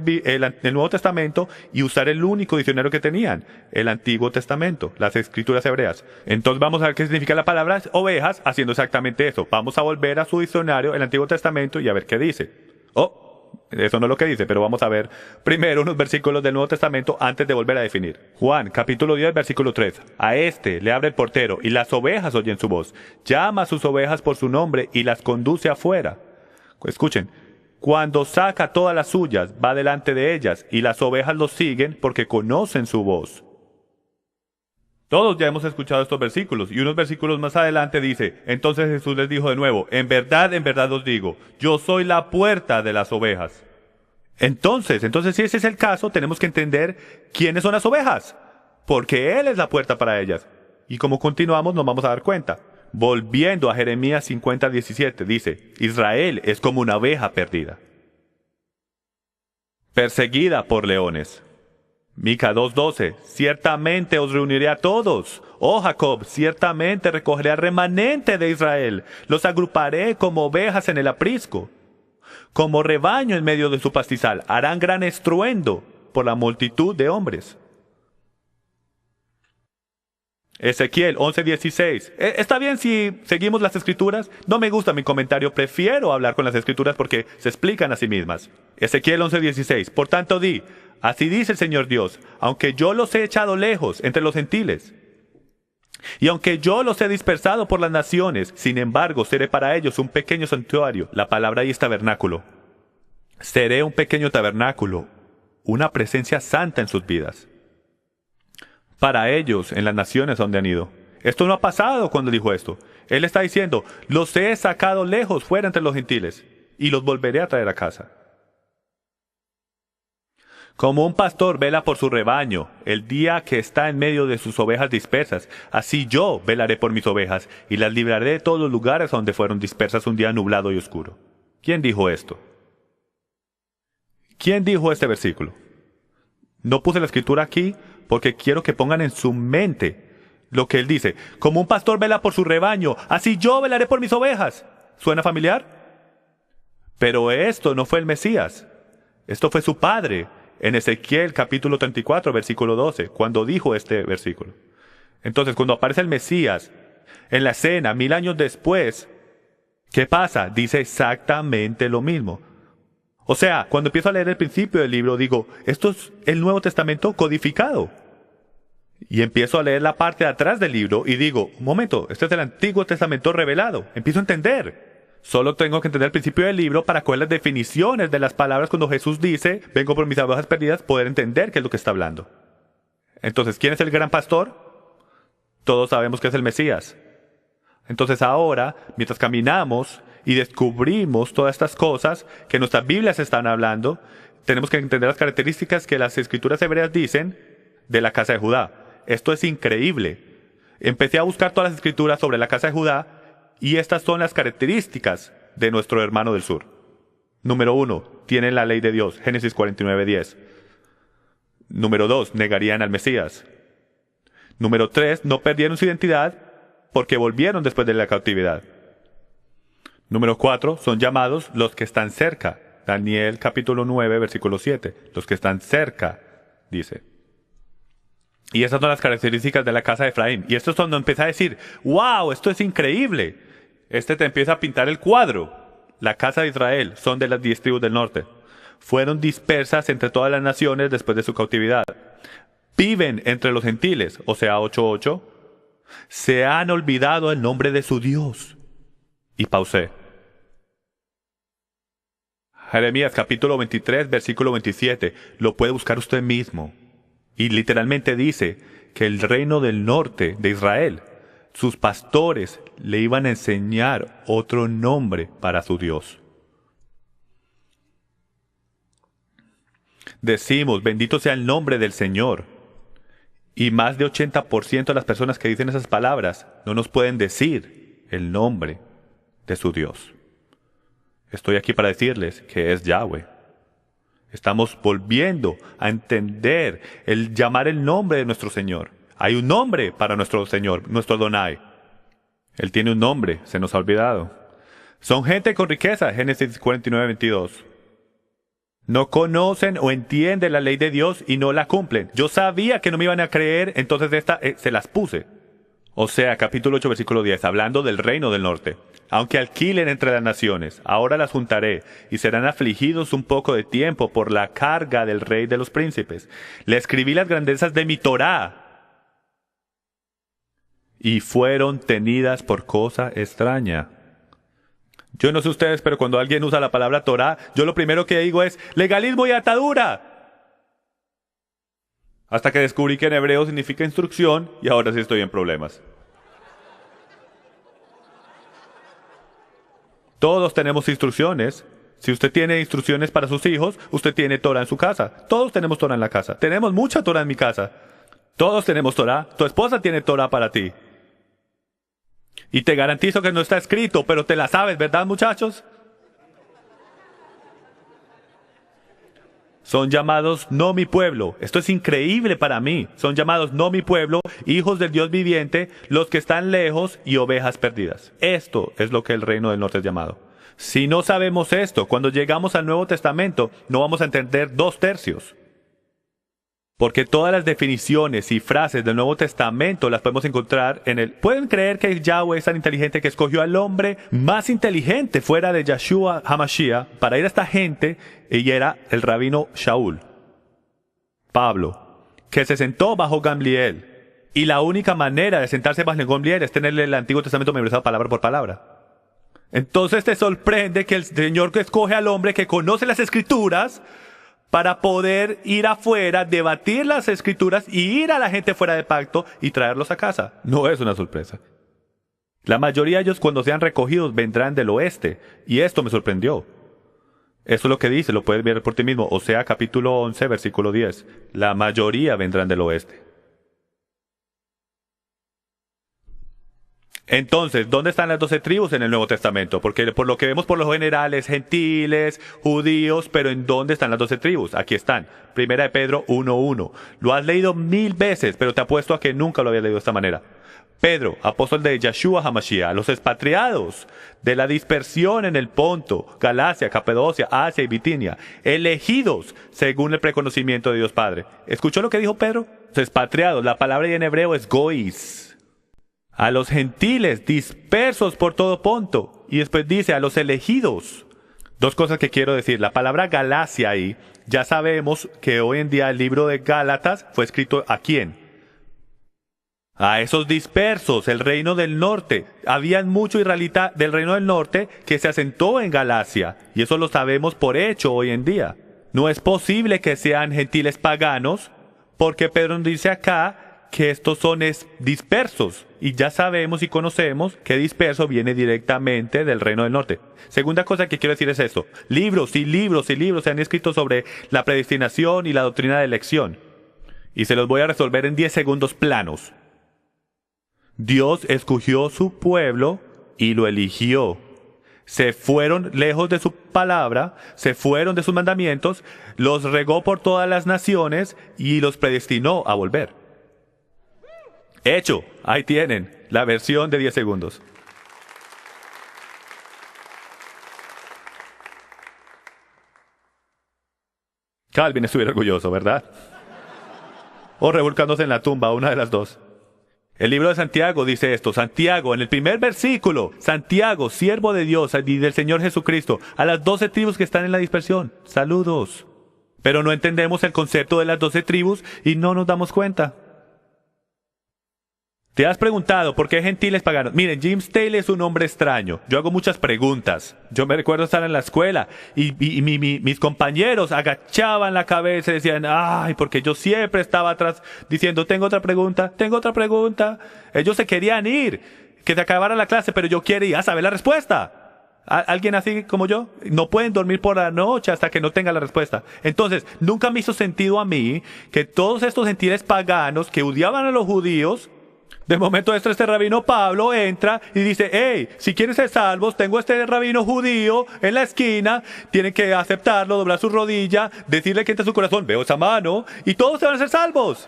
Nuevo Testamento y usar el único diccionario que tenían, el Antiguo Testamento, las escrituras hebreas. Entonces vamos a ver qué significa la palabra ovejas haciendo exactamente eso. Vamos a volver a su diccionario, el Antiguo Testamento, y a ver qué dice. Eso no es lo que dice, pero vamos a ver primero unos versículos del Nuevo Testamento antes de volver a definir. Juan, capítulo 10, versículo 3. A este le abre el portero, y las ovejas oyen su voz. Llama a sus ovejas por su nombre y las conduce afuera. Escuchen. Cuando saca todas las suyas, va delante de ellas, y las ovejas los siguen porque conocen su voz. Todos ya hemos escuchado estos versículos, y unos versículos más adelante dice, entonces Jesús les dijo de nuevo, en verdad os digo, yo soy la puerta de las ovejas. Entonces, si ese es el caso, tenemos que entender quiénes son las ovejas, porque Él es la puerta para ellas. Y como continuamos, nos vamos a dar cuenta. Volviendo a Jeremías 50:17, dice, Israel es como una oveja perdida, perseguida por leones. Mica 2:12, ciertamente os reuniré a todos. Oh Jacob, ciertamente recogeré al remanente de Israel. Los agruparé como ovejas en el aprisco. Como rebaño en medio de su pastizal. Harán gran estruendo por la multitud de hombres. Ezequiel 11:16. ¿Está bien si seguimos las escrituras? No me gusta mi comentario, prefiero hablar con las escrituras porque se explican a sí mismas. Ezequiel 11:16. Por tanto di, así dice el Señor Dios, aunque yo los he echado lejos entre los gentiles, y aunque yo los he dispersado por las naciones, sin embargo seré para ellos un pequeño santuario. La palabra ahí es tabernáculo. Seré un pequeño tabernáculo, una presencia santa en sus vidas. Para ellos, en las naciones donde han ido. Esto no ha pasado cuando dijo esto. Él está diciendo, los he sacado lejos fuera entre los gentiles, y los volveré a traer a casa. Como un pastor vela por su rebaño, el día que está en medio de sus ovejas dispersas, así yo velaré por mis ovejas, y las libraré de todos los lugares donde fueron dispersas un día nublado y oscuro. ¿Quién dijo esto? ¿Quién dijo este versículo? No puse la escritura aquí porque quiero que pongan en su mente lo que él dice. Como un pastor vela por su rebaño, así yo velaré por mis ovejas. ¿Suena familiar? Pero esto no fue el Mesías. Esto fue su padre. En Ezequiel capítulo 34, versículo 12, cuando dijo este versículo. Entonces, cuando aparece el Mesías en la escena, 1000 años después, ¿qué pasa? Dice exactamente lo mismo. O sea, cuando empiezo a leer el principio del libro, digo, esto es el Nuevo Testamento codificado. Y empiezo a leer la parte de atrás del libro y digo, un momento, este es el Antiguo Testamento revelado. Empiezo a entender. Solo tengo que entender el principio del libro para coger las definiciones de las palabras cuando Jesús dice, vengo por mis ovejas perdidas, poder entender qué es lo que está hablando. Entonces, ¿quién es el gran pastor? Todos sabemos que es el Mesías. Entonces ahora, mientras caminamos y descubrimos todas estas cosas que nuestras Biblias están hablando, tenemos que entender las características que las Escrituras hebreas dicen de la casa de Judá. Esto es increíble. Empecé a buscar todas las Escrituras sobre la casa de Judá y estas son las características de nuestro hermano del sur. Número 1, tienen la ley de Dios, Génesis 49:10. Número 2, negarían al Mesías. Número 3, no perdieron su identidad porque volvieron después de la cautividad. Número 4, son llamados los que están cerca. Daniel capítulo 9, versículo 7. Los que están cerca, dice. Y esas son las características de la casa de Efraín. Y esto es cuando empieza a decir, wow, esto es increíble. Te empieza a pintar el cuadro. La casa de Israel son de las 10 tribus del norte. Fueron dispersas entre todas las naciones después de su cautividad. Viven entre los gentiles, o sea 8:8. Se han olvidado el nombre de su Dios. Y pausé. Jeremías capítulo 23, versículo 27. Lo puede buscar usted mismo. Y literalmente dice que el reino del norte de Israel, sus pastores le iban a enseñar otro nombre para su Dios. Decimos, bendito sea el nombre del Señor. Y más de 80% de las personas que dicen esas palabras no nos pueden decir el nombre de su Dios. Estoy aquí para decirles que es Yahweh. Estamos volviendo a entender el llamar el nombre de nuestro Señor. Hay un nombre para nuestro Señor, nuestro Adonai. Él tiene un nombre, se nos ha olvidado. Son gente con riqueza, Génesis 49:22. No conocen o entienden la ley de Dios y no la cumplen. Yo sabía que no me iban a creer, entonces se las puse. O sea, capítulo 8, versículo 10, hablando del reino del norte. Aunque alquilen entre las naciones, ahora las juntaré, y serán afligidos un poco de tiempo por la carga del rey de los príncipes. Le escribí las grandezas de mi Torá, y fueron tenidas por cosa extraña. Yo no sé ustedes, pero cuando alguien usa la palabra Torá, yo lo primero que digo es legalismo y atadura. Hasta que descubrí que en hebreo significa instrucción, y ahora sí estoy en problemas. Todos tenemos instrucciones. Si usted tiene instrucciones para sus hijos, usted tiene Torah en su casa. Todos tenemos Torah en la casa. Tenemos mucha Torah en mi casa. Todos tenemos Torah. Tu esposa tiene Torah para ti. Y te garantizo que no está escrito, pero te la sabes, ¿verdad, muchachos? Son llamados no mi pueblo. Esto es increíble para mí. Son llamados no mi pueblo, hijos del Dios viviente, los que están lejos y ovejas perdidas. Esto es lo que el reino del norte es llamado. Si no sabemos esto, cuando llegamos al Nuevo Testamento, no vamos a entender 2/3. Porque todas las definiciones y frases del Nuevo Testamento las podemos encontrar en el... ¿Pueden creer que Yahweh es tan inteligente que escogió al hombre más inteligente fuera de Yeshua HaMashiach para ir a esta gente? Y era el rabino Shaul, Pablo, que se sentó bajo Gamliel. Y la única manera de sentarse bajo Gamliel es tenerle el Antiguo Testamento memorizado palabra por palabra. Entonces te sorprende que el Señor que escoge al hombre que conoce las Escrituras para poder ir afuera, debatir las Escrituras y ir a la gente fuera de pacto y traerlos a casa. No es una sorpresa. La mayoría de ellos cuando sean recogidos vendrán del oeste. Y esto me sorprendió. Eso es lo que dice, lo puedes ver por ti mismo. O sea, capítulo 11, versículo 10. La mayoría vendrán del oeste. Entonces, ¿dónde están las 12 tribus en el Nuevo Testamento? Porque por lo que vemos por lo general es gentiles, judíos, pero ¿en dónde están las 12 tribus? Aquí están. Primera de Pedro 1:1. Lo has leído 1000 veces, pero te apuesto a que nunca lo habías leído de esta manera. Pedro, apóstol de Yeshua HaMashiach, los expatriados de la dispersión en el Ponto, Galacia, Capadocia, Asia y Bitinia, elegidos según el preconocimiento de Dios Padre. ¿Escuchó lo que dijo Pedro? Los expatriados, la palabra en hebreo es gois. A los gentiles dispersos por todo Ponto. Y después dice a los elegidos. Dos cosas que quiero decir. La palabra Galacia ahí, ya sabemos que hoy en día el libro de Gálatas fue escrito ¿a quién? A esos dispersos, el reino del norte. Habían mucho israelita del reino del norte que se asentó en Galacia, y eso lo sabemos por hecho hoy en día. No es posible que sean gentiles paganos, porque Pedro nos dice acá que estos son dispersos, y ya sabemos y conocemos que disperso viene directamente del reino del norte. Segunda cosa que quiero decir es esto: libros y libros y libros se han escrito sobre la predestinación y la doctrina de elección, y se los voy a resolver en 10 segundos planos. Dios escogió su pueblo y lo eligió. Se fueron lejos de su palabra, se fueron de sus mandamientos, los regó por todas las naciones y los predestinó a volver. Hecho, ahí tienen la versión de 10 segundos. Calvin estuviera orgulloso, ¿verdad? O revolcándose en la tumba, una de las dos. El libro de Santiago dice esto: Santiago, en el primer versículo, Santiago, siervo de Dios y del Señor Jesucristo, a las 12 tribus que están en la dispersión, saludos. Pero no entendemos el concepto de las 12 tribus y no nos damos cuenta. ¿Te has preguntado por qué gentiles paganos? Miren, James Taylor es un hombre extraño. Yo hago muchas preguntas. Yo me recuerdo estar en la escuela y mis compañeros agachaban la cabeza y decían, ay, porque yo siempre estaba atrás diciendo, tengo otra pregunta. Ellos se querían ir, que se acabara la clase, pero yo quería saber la respuesta. ¿Alguien así como yo? No pueden dormir por la noche hasta que no tenga la respuesta. Entonces, nunca me hizo sentido a mí que todos estos gentiles paganos que odiaban a los judíos, de momento este rabino Pablo entra y dice, hey, si quieren ser salvos, tengo este rabino judío en la esquina, tienen que aceptarlo, doblar su rodilla, decirle que entra en su corazón, veo esa mano, y todos se van a ser salvos.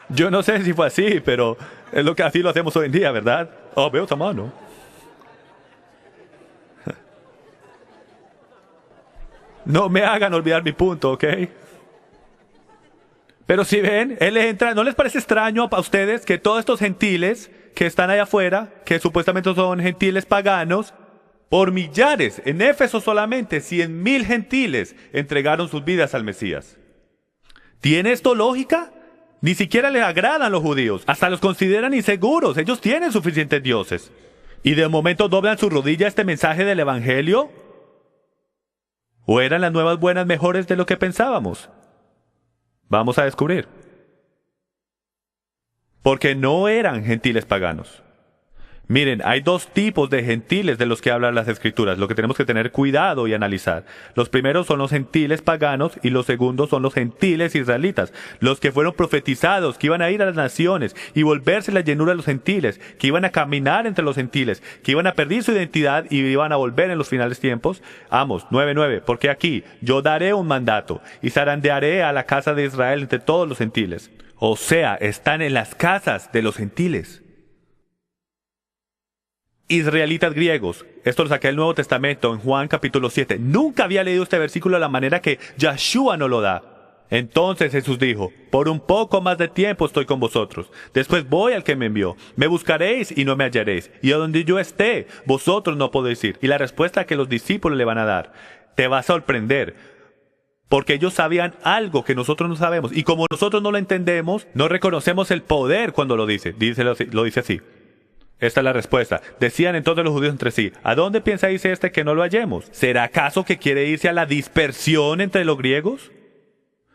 Yo no sé si fue así, pero es lo que así lo hacemos hoy en día, ¿verdad? Oh, veo esa mano. No me hagan olvidar mi punto, ¿ok? Pero si ven, él entra, ¿no les parece extraño a ustedes que todos estos gentiles que están allá afuera, que supuestamente son gentiles paganos, por millares, en Éfeso solamente 100,000 gentiles entregaron sus vidas al Mesías? ¿Tiene esto lógica? Ni siquiera les agradan a los judíos, hasta los consideran inseguros, ellos tienen suficientes dioses. ¿Y de momento doblan su rodilla a este mensaje del Evangelio? ¿O eran las nuevas buenas mejores de lo que pensábamos? Vamos a descubrir. Porque no eran gentiles paganos. Miren, hay dos tipos de gentiles de los que hablan las Escrituras, lo que tenemos que tener cuidado y analizar. Los primeros son los gentiles paganos y los segundos son los gentiles israelitas, los que fueron profetizados, que iban a ir a las naciones y volverse la llenura de los gentiles, que iban a caminar entre los gentiles, que iban a perder su identidad y iban a volver en los finales tiempos. Amos 9:9, porque aquí yo daré un mandato y zarandearé a la casa de Israel entre todos los gentiles. O sea, están en las casas de los gentiles. Israelitas griegos. Esto lo saqué del Nuevo Testamento en Juan capítulo 7. Nunca había leído este versículo de la manera que Yeshua nos lo da. Entonces Jesús dijo, por un poco más de tiempo estoy con vosotros. Después voy al que me envió. Me buscaréis y no me hallaréis. Y a donde yo esté, vosotros no podéis ir. Y la respuesta que los discípulos le van a dar, te va a sorprender. Porque ellos sabían algo que nosotros no sabemos. Y como nosotros no lo entendemos, no reconocemos el poder cuando lo dice. Lo dice así. Esta es la respuesta. Decían entonces los judíos entre sí, ¿a dónde piensa irse este que no lo hallemos? ¿Será acaso que quiere irse a la dispersión entre los griegos?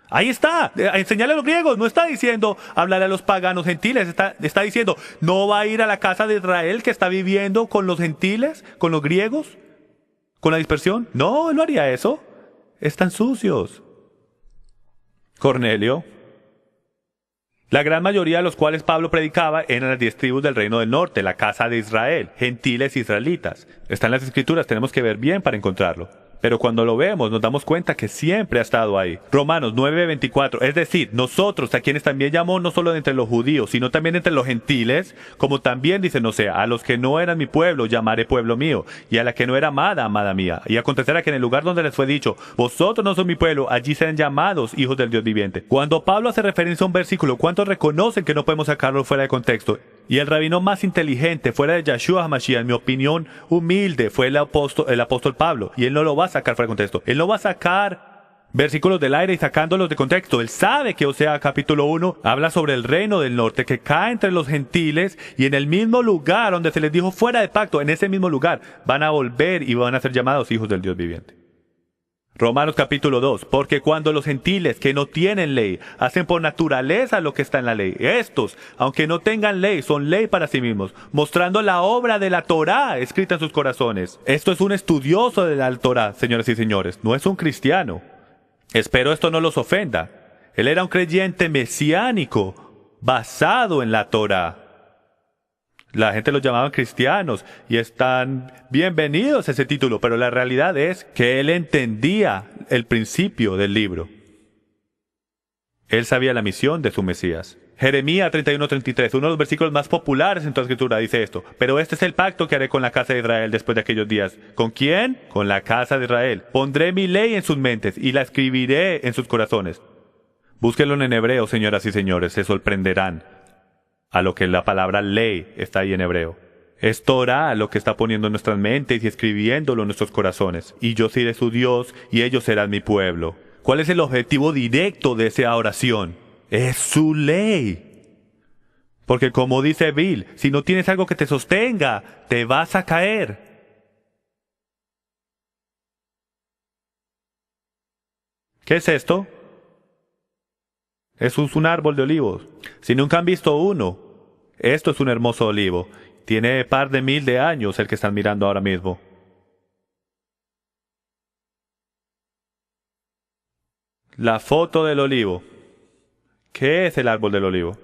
Ahí está, enseñarle a los griegos. No está diciendo hablar a los paganos gentiles, está diciendo, ¿no va a ir a la casa de Israel que está viviendo con los gentiles, con los griegos, con la dispersión? No, él no haría eso. Están sucios. Cornelio. La gran mayoría de los cuales Pablo predicaba eran las 10 tribus del reino del norte, la casa de Israel, gentiles israelitas. Está en las Escrituras, tenemos que ver bien para encontrarlo. Pero cuando lo vemos nos damos cuenta que siempre ha estado ahí. Romanos 9:24, es decir, nosotros a quienes también llamó no solo entre los judíos, sino también entre los gentiles, como también dice, no sé, a los que no eran mi pueblo llamaré pueblo mío, y a la que no era amada, amada mía. Y acontecerá que en el lugar donde les fue dicho, vosotros no sois mi pueblo, allí serán llamados hijos del Dios viviente. Cuando Pablo hace referencia a un versículo, ¿cuántos reconocen que no podemos sacarlo fuera de contexto? Y el rabino más inteligente fuera de Yeshua HaMashiach, en mi opinión humilde, fue el apóstol Pablo. Y él no lo va a sacar fuera de contexto. Él no va a sacar versículos del aire y sacándolos de contexto. Él sabe que Oseas capítulo 1 habla sobre el reino del norte que cae entre los gentiles y en el mismo lugar donde se les dijo fuera de pacto, en ese mismo lugar van a volver y van a ser llamados hijos del Dios viviente. Romanos capítulo 2, porque cuando los gentiles que no tienen ley hacen por naturaleza lo que está en la ley, estos, aunque no tengan ley, son ley para sí mismos, mostrando la obra de la Torá escrita en sus corazones. Esto es un estudioso de la Torá, señoras y señores, no es un cristiano. Espero esto no los ofenda. Él era un creyente mesiánico, basado en la Torá. La gente los llamaba cristianos y están bienvenidos a ese título, pero la realidad es que él entendía el principio del libro. Él sabía la misión de su Mesías. Jeremías 31:33, uno de los versículos más populares en toda la Escritura, dice esto. Pero este es el pacto que haré con la casa de Israel después de aquellos días. ¿Con quién? Con la casa de Israel. Pondré mi ley en sus mentes y la escribiré en sus corazones. Búsquenlo en hebreo, señoras y señores, se sorprenderán a lo que la palabra ley está ahí en hebreo. Es Torah lo que está poniendo en nuestras mentes y escribiéndolo en nuestros corazones. Y yo seré su Dios y ellos serán mi pueblo. ¿Cuál es el objetivo directo de esa oración? Es su ley. Porque como dice Bill, si no tienes algo que te sostenga, te vas a caer. ¿Qué es esto? Eso es un árbol de olivos. Si nunca han visto uno, esto es un hermoso olivo. Tiene par de 1000 de años el que están mirando ahora mismo. La foto del olivo. ¿Qué es el árbol del olivo?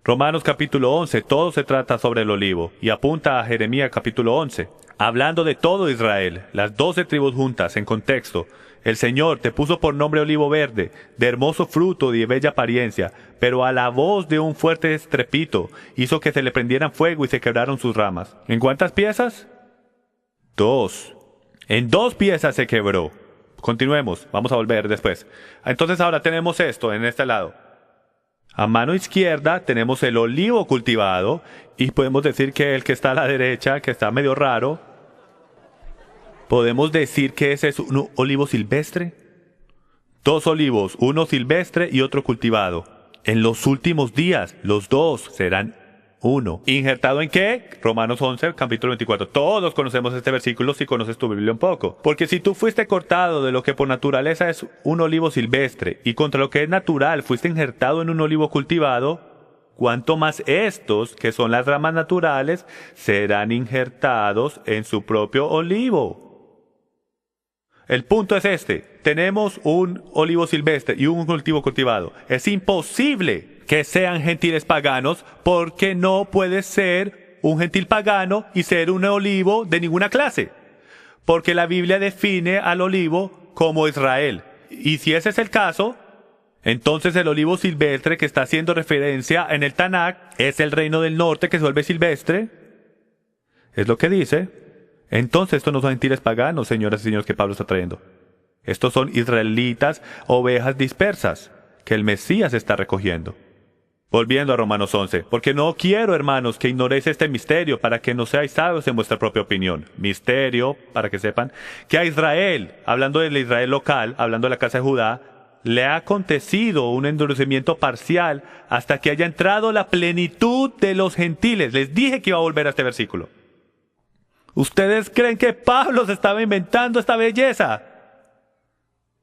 Romanos capítulo 11, todo se trata sobre el olivo y apunta a Jeremías capítulo 11. Hablando de todo Israel, las 12 tribus juntas, en contexto. El Señor te puso por nombre olivo verde, de hermoso fruto y de bella apariencia, pero a la voz de un fuerte estrepito hizo que se le prendieran fuego y se quebraron sus ramas. ¿En cuántas piezas? 2. En 2 piezas se quebró. Continuemos, vamos a volver después. Entonces ahora tenemos esto en este lado. A mano izquierda tenemos el olivo cultivado y podemos decir que el que está a la derecha, que está medio raro, podemos decir que ese es un olivo silvestre. 2 olivos, uno silvestre y otro cultivado. En los últimos días, los 2 serán uno. ¿Injertado en qué? Romanos 11, capítulo 24. Todos conocemos este versículo si conoces tu Biblia un poco. Porque si tú fuiste cortado de lo que por naturaleza es un olivo silvestre y contra lo que es natural fuiste injertado en un olivo cultivado, cuanto más estos, que son las ramas naturales, serán injertados en su propio olivo. El punto es este. Tenemos un olivo silvestre y un cultivo cultivado. Es imposible que sean gentiles paganos porque no puede ser un gentil pagano y ser un olivo de ninguna clase. Porque la Biblia define al olivo como Israel. Y si ese es el caso, entonces el olivo silvestre que está haciendo referencia en el Tanakh es el reino del norte que se vuelve silvestre. Es lo que dice. Entonces estos no son gentiles paganos, señoras y señores, que Pablo está trayendo. Estos son israelitas, ovejas dispersas, que el Mesías está recogiendo. Volviendo a Romanos 11, porque no quiero, hermanos, que ignoréis este misterio para que no seáis sabios en vuestra propia opinión. Misterio, para que sepan, que a Israel, hablando del Israel local, hablando de la casa de Judá, le ha acontecido un endurecimiento parcial hasta que haya entrado la plenitud de los gentiles. Les dije que iba a volver a este versículo. ¿Ustedes creen que Pablo se estaba inventando esta belleza?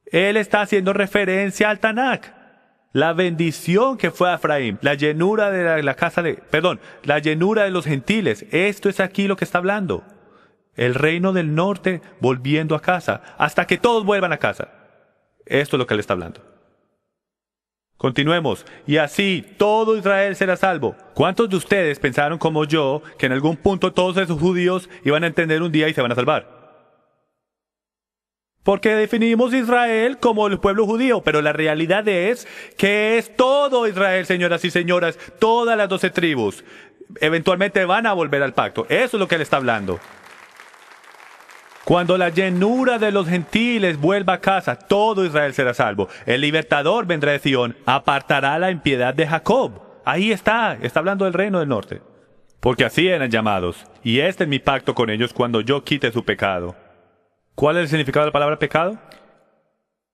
Él está haciendo referencia al Tanakh. La bendición que fue a Efraín, la llenura de la llenura de los gentiles. Esto es aquí lo que está hablando. El reino del norte volviendo a casa, hasta que todos vuelvan a casa. Esto es lo que él está hablando. Continuemos. Y así todo Israel será salvo. ¿Cuántos de ustedes pensaron como yo que en algún punto todos esos judíos iban a entender un día y se van a salvar? Porque definimos Israel como el pueblo judío, pero la realidad es que es todo Israel, señoras y señoras, todas las 12 tribus. Eventualmente van a volver al pacto. Eso es lo que él está hablando. Cuando la llenura de los gentiles vuelva a casa, todo Israel será salvo. El libertador vendrá de Sion, apartará la impiedad de Jacob. Ahí está hablando del reino del norte. Porque así eran llamados, y este es mi pacto con ellos cuando yo quite su pecado. ¿Cuál es el significado de la palabra pecado?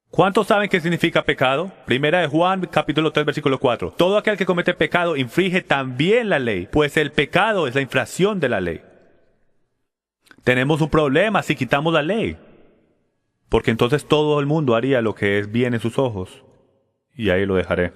¿Cuántos saben qué significa pecado? Primera de Juan, capítulo 3, versículo 4. Todo aquel que comete pecado infringe también la ley, pues el pecado es la infracción de la ley. Tenemos un problema si quitamos la ley, porque entonces todo el mundo haría lo que es bien en sus ojos. Y ahí lo dejaré.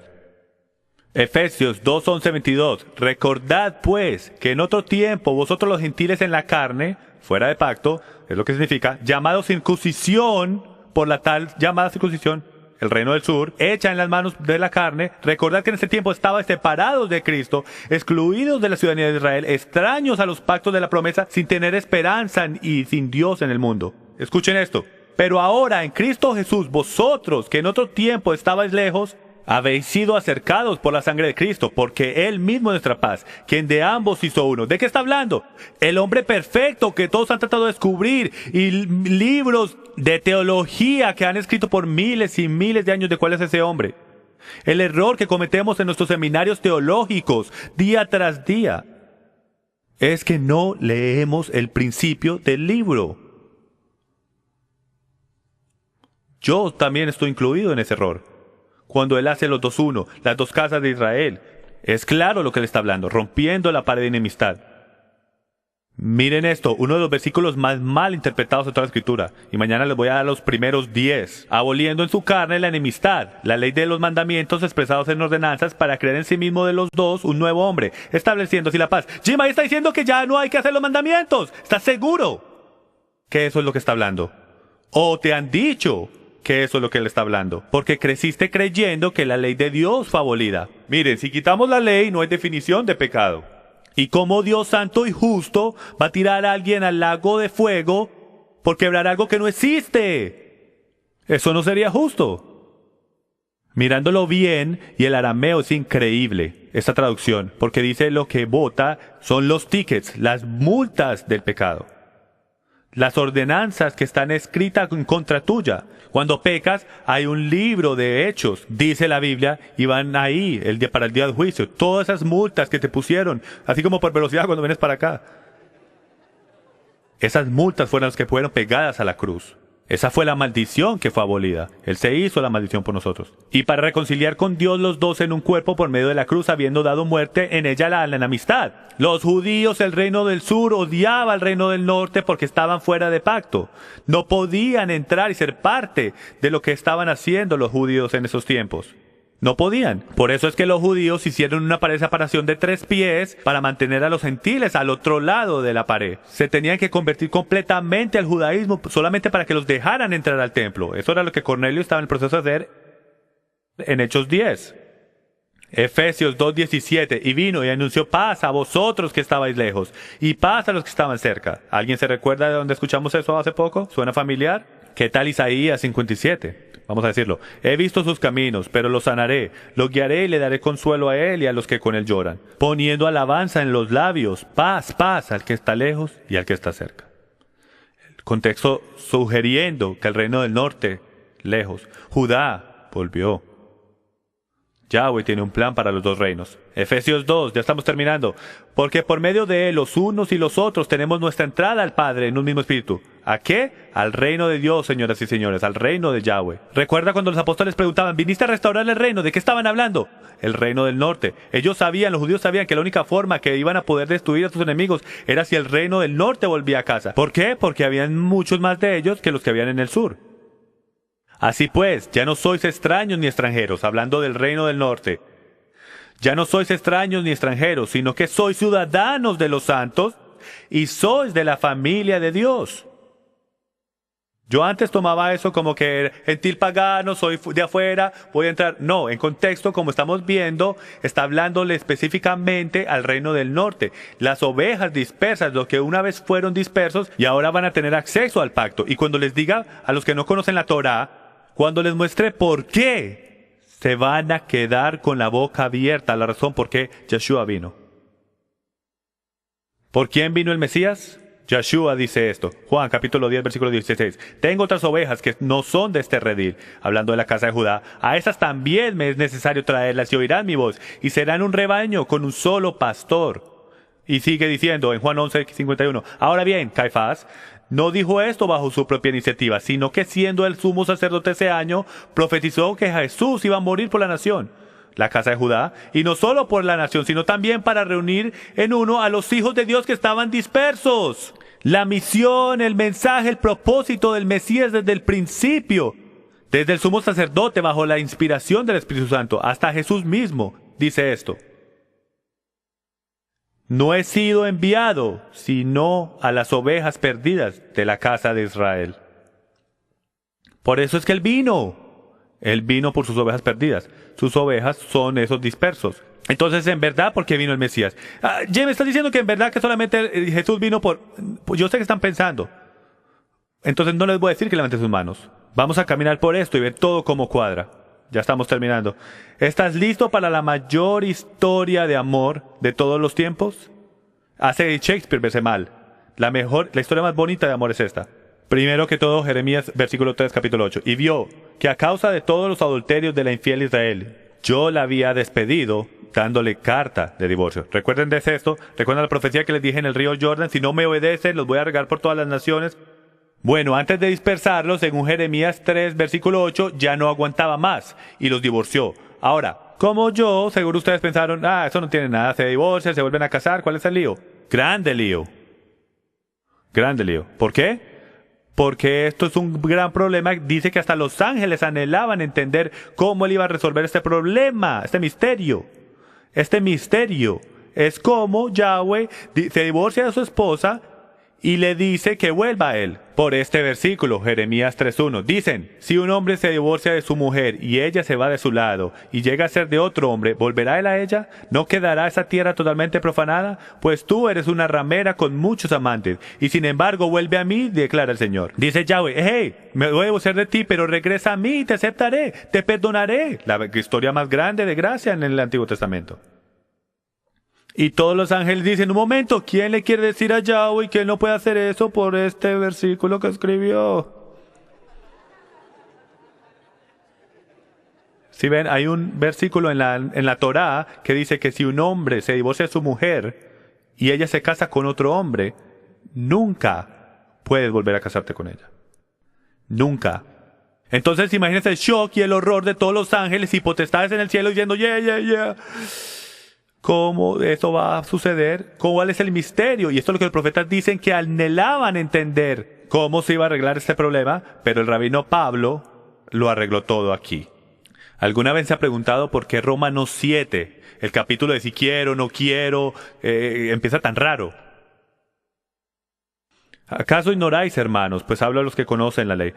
Efesios 2, 11, 22. Recordad pues que en otro tiempo vosotros los gentiles en la carne, fuera de pacto, es lo que significa, llamados circuncisión, por la tal llamada circuncisión, el reino del sur, hecha en las manos de la carne. Recordad que en ese tiempo estabais separados de Cristo, excluidos de la ciudadanía de Israel, extraños a los pactos de la promesa, sin tener esperanza y sin Dios en el mundo. Escuchen esto. Pero ahora en Cristo Jesús, vosotros que en otro tiempo estabais lejos, habéis sido acercados por la sangre de Cristo, porque Él mismo es nuestra paz, quien de ambos hizo uno. ¿De qué está hablando? El hombre perfecto que todos han tratado de descubrir, y libros de teología que han escrito por miles y miles de años de cuál es ese hombre. El error que cometemos en nuestros seminarios teológicos día tras día es que no leemos el principio del libro. Yo también estoy incluido en ese error. Cuando él hace los 2:1, las dos casas de Israel, es claro lo que le está hablando, rompiendo la pared de enemistad. Miren esto, uno de los versículos más mal interpretados de toda la Escritura, y mañana les voy a dar los primeros 10. Aboliendo en su carne la enemistad, la ley de los mandamientos expresados en ordenanzas, para crear en sí mismo de los dos un nuevo hombre, estableciendo así la paz. Jim, ahí está diciendo que ya no hay que hacer los mandamientos. ¿Estás seguro que eso es lo que está hablando? ¿O te han dicho que eso es lo que él está hablando? Porque creciste creyendo que la ley de Dios fue abolida. Miren, si quitamos la ley no hay definición de pecado. ¿Y cómo Dios santo y justo va a tirar a alguien al lago de fuego por quebrar algo que no existe? Eso no sería justo. Mirándolo bien, y el arameo es increíble, esta traducción, porque dice lo que vota son los tickets, las multas del pecado. Las ordenanzas que están escritas en contra tuya. Cuando pecas, hay un libro de hechos, dice la Biblia, y van ahí para el día del juicio. Todas esas multas que te pusieron, así como por velocidad cuando vienes para acá. Esas multas fueron las que fueron pegadas a la cruz. Esa fue la maldición que fue abolida. Él se hizo la maldición por nosotros. Y para reconciliar con Dios los dos en un cuerpo por medio de la cruz, habiendo dado muerte en ella la enemistad. Los judíos, el reino del sur, odiaba al reino del norte porque estaban fuera de pacto. No podían entrar y ser parte de lo que estaban haciendo los judíos en esos tiempos. No podían. Por eso es que los judíos hicieron una pared de separación de 3 pies para mantener a los gentiles al otro lado de la pared. Se tenían que convertir completamente al judaísmo solamente para que los dejaran entrar al templo. Eso era lo que Cornelio estaba en el proceso de hacer en Hechos 10. Efesios 2:17. Y vino y anunció paz a vosotros que estabais lejos, y paz a los que estaban cerca. ¿Alguien se recuerda de dónde escuchamos eso hace poco? ¿Suena familiar? ¿Qué tal Isaías 57? Vamos a decirlo. He visto sus caminos, pero los sanaré. Lo guiaré y le daré consuelo a él y a los que con él lloran. Poniendo alabanza en los labios. Paz, paz al que está lejos y al que está cerca. El contexto sugiriendo que el reino del norte, lejos. Judá volvió. Yahweh tiene un plan para los dos reinos. Efesios 2, ya estamos terminando. Porque por medio de él, los unos y los otros, tenemos nuestra entrada al Padre en un mismo espíritu. ¿A qué? Al reino de Dios, señoras y señores, al reino de Yahweh. ¿Recuerda cuando los apóstoles preguntaban, ¿viniste a restaurar el reino? ¿De qué estaban hablando? El reino del norte. Ellos sabían, los judíos sabían que la única forma que iban a poder destruir a sus enemigos era si el reino del norte volvía a casa. ¿Por qué? Porque habían muchos más de ellos que los que habían en el sur. Así pues, ya no sois extraños ni extranjeros, hablando del reino del norte. Ya no sois extraños ni extranjeros, sino que sois ciudadanos de los santos y sois de la familia de Dios. Yo antes tomaba eso como que gentil pagano, soy de afuera, voy a entrar. No, en contexto, como estamos viendo, está hablándole específicamente al reino del norte. Las ovejas dispersas, los que una vez fueron dispersos y ahora van a tener acceso al pacto. Y cuando les diga a los que no conocen la Torá, cuando les muestre por qué, se van a quedar con la boca abierta, la razón por qué Yeshua vino. ¿Por quién vino el Mesías? Yeshua dice esto, Juan capítulo 10 versículo 16. Tengo otras ovejas que no son de este redil, hablando de la casa de Judá. A esas también me es necesario traerlas y oirán mi voz, y serán un rebaño con un solo pastor. Y sigue diciendo en Juan 11:51, ahora bien, Caifás no dijo esto bajo su propia iniciativa, sino que siendo el sumo sacerdote ese año, profetizó que Jesús iba a morir por la nación, la casa de Judá, y no solo por la nación, sino también para reunir en uno a los hijos de Dios que estaban dispersos. La misión, el mensaje, el propósito del Mesías desde el principio, desde el sumo sacerdote bajo la inspiración del Espíritu Santo, hasta Jesús mismo, dice esto. No he sido enviado, sino a las ovejas perdidas de la casa de Israel. Por eso es que Él vino. Él vino por sus ovejas perdidas. Sus ovejas son esos dispersos. Entonces, en verdad, ¿por qué vino el Mesías? Jim, ¿estás diciendo que en verdad que solamente Jesús vino por...? Yo sé que están pensando. Entonces no les voy a decir que levanten sus manos. Vamos a caminar por esto y ver todo cómo cuadra. Ya estamos terminando. ¿Estás listo para la mayor historia de amor de todos los tiempos? Hace Shakespeare verse mal. La historia más bonita de amor es esta. Primero que todo, Jeremías, versículo 3, capítulo 8. Y vio que a causa de todos los adulterios de la infiel Israel, yo la había despedido, dándole carta de divorcio. Recuerden de esto, recuerden la profecía que les dije en el río Jordan, si no me obedecen, los voy a regar por todas las naciones. Bueno, antes de dispersarlos, según Jeremías 3, versículo 8, ya no aguantaba más y los divorció. Ahora, como yo, seguro ustedes pensaron, eso no tiene nada, se divorcian, se vuelven a casar, ¿cuál es el lío? Grande lío. Grande lío. ¿Por qué? Porque esto es un gran problema. Dice que hasta los ángeles anhelaban entender cómo él iba a resolver este problema, este misterio. Este misterio es cómo Yahweh se divorcia de su esposa y le dice que vuelva a él. Por este versículo, Jeremías 3:1, dicen, si un hombre se divorcia de su mujer y ella se va de su lado y llega a ser de otro hombre, ¿volverá él a ella? ¿No quedará esa tierra totalmente profanada? Pues tú eres una ramera con muchos amantes, y sin embargo vuelve a mí, declara el Señor. Dice Yahweh, hey, me voy a divorciar de ti, pero regresa a mí y te aceptaré, te perdonaré. La historia más grande de gracia en el Antiguo Testamento. Y todos los ángeles dicen, un momento, ¿quién le quiere decir a Yahweh que él no puede hacer eso por este versículo que escribió? Si ven, hay un versículo en la Torá que dice que si un hombre se divorcia de su mujer y ella se casa con otro hombre, nunca puedes volver a casarte con ella. Nunca. Entonces imagínense el shock y el horror de todos los ángeles y potestades en el cielo diciendo, yeah. ¿Cómo eso va a suceder? ¿Cuál es el misterio? Y esto es lo que los profetas dicen que anhelaban entender cómo se iba a arreglar este problema, pero el rabino Pablo lo arregló todo aquí. ¿Alguna vez se ha preguntado por qué Romanos 7, el capítulo de si quiero, no quiero, empieza tan raro? ¿Acaso ignoráis, hermanos? Pues hablo a los que conocen la ley.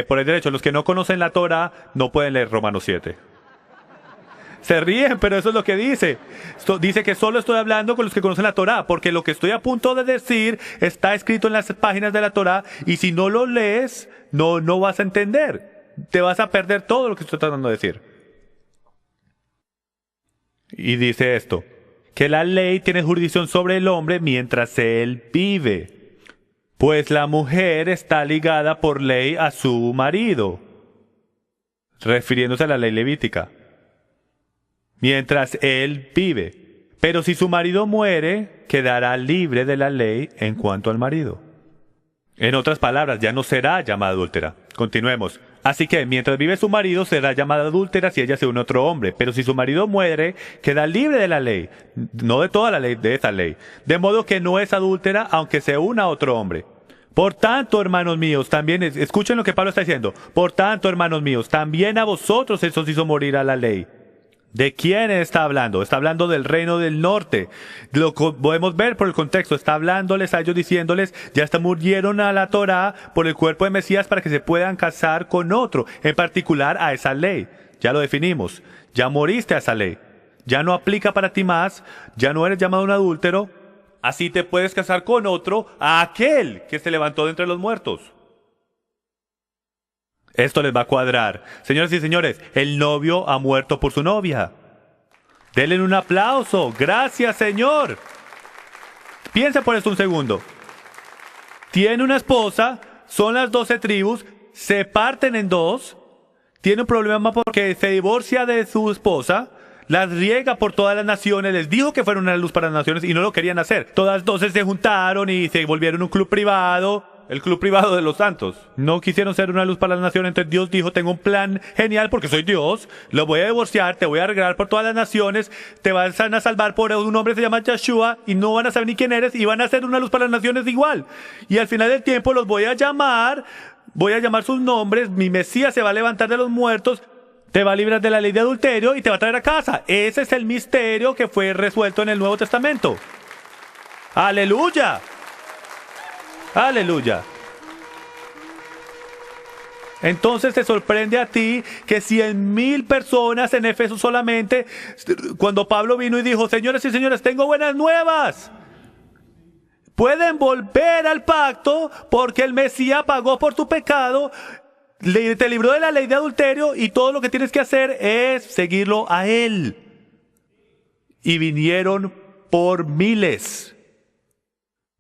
Por el derecho, los que no conocen la Torá no pueden leer Romanos 7. Se ríen, pero eso es lo que dice. Dice que solo estoy hablando con los que conocen la Torá, porque lo que estoy a punto de decir está escrito en las páginas de la Torá, y si no lo lees, no vas a entender. Te vas a perder todo lo que estoy tratando de decir. Y dice esto, que la ley tiene jurisdicción sobre el hombre mientras él vive, pues la mujer está ligada por ley a su marido, refiriéndose a la ley levítica. Mientras él vive. Pero si su marido muere, quedará libre de la ley en cuanto al marido. En otras palabras, ya no será llamada adúltera. Continuemos. Así que, mientras vive su marido, será llamada adúltera si ella se une a otro hombre. Pero si su marido muere, queda libre de la ley. No de toda la ley, de esa ley. De modo que no es adúltera, aunque se una a otro hombre. Por tanto, hermanos míos, también, escuchen lo que Pablo está diciendo. Por tanto, hermanos míos, también a vosotros eso os hizo morir a la ley. ¿De quién está hablando? Está hablando del reino del norte. Lo podemos ver por el contexto. Está hablándoles a ellos diciéndoles, ya murieron a la Torá por el cuerpo de Mesías para que se puedan casar con otro. En particular a esa ley. Ya lo definimos. Ya moriste a esa ley. Ya no aplica para ti más. Ya no eres llamado un adúltero. Así te puedes casar con otro, a aquel que se levantó de entre los muertos. Esto les va a cuadrar. Señoras y señores, el novio ha muerto por su novia. Denle un aplauso. Gracias, Señor. Piensa por esto un segundo. Tiene una esposa, son las 12 tribus, se parten en dos, tiene un problema porque se divorcia de su esposa, las riega por todas las naciones, les dijo que fueron una luz para las naciones y no lo querían hacer. Todas 12 se juntaron y se volvieron un club privado, el club privado de los santos. No quisieron ser una luz para las naciones, entonces Dios dijo, tengo un plan genial porque soy Dios, lo voy a divorciar, te voy a regalar por todas las naciones, te van a salvar por un hombre que se llama Yeshua y no van a saber ni quién eres y van a ser una luz para las naciones igual. Y al final del tiempo los voy a llamar sus nombres, mi Mesías se va a levantar de los muertos, te va a librar de la ley de adulterio y te va a traer a casa. Ese es el misterio que fue resuelto en el Nuevo Testamento. ¡Aleluya! ¡Aleluya! Entonces te sorprende a ti que 100,000 personas en Éfeso solamente, cuando Pablo vino y dijo, señores y señores, tengo buenas nuevas. Pueden volver al pacto porque el Mesías pagó por tu pecado, te libró de la ley de adulterio y todo lo que tienes que hacer es seguirlo a Él. Y vinieron por miles,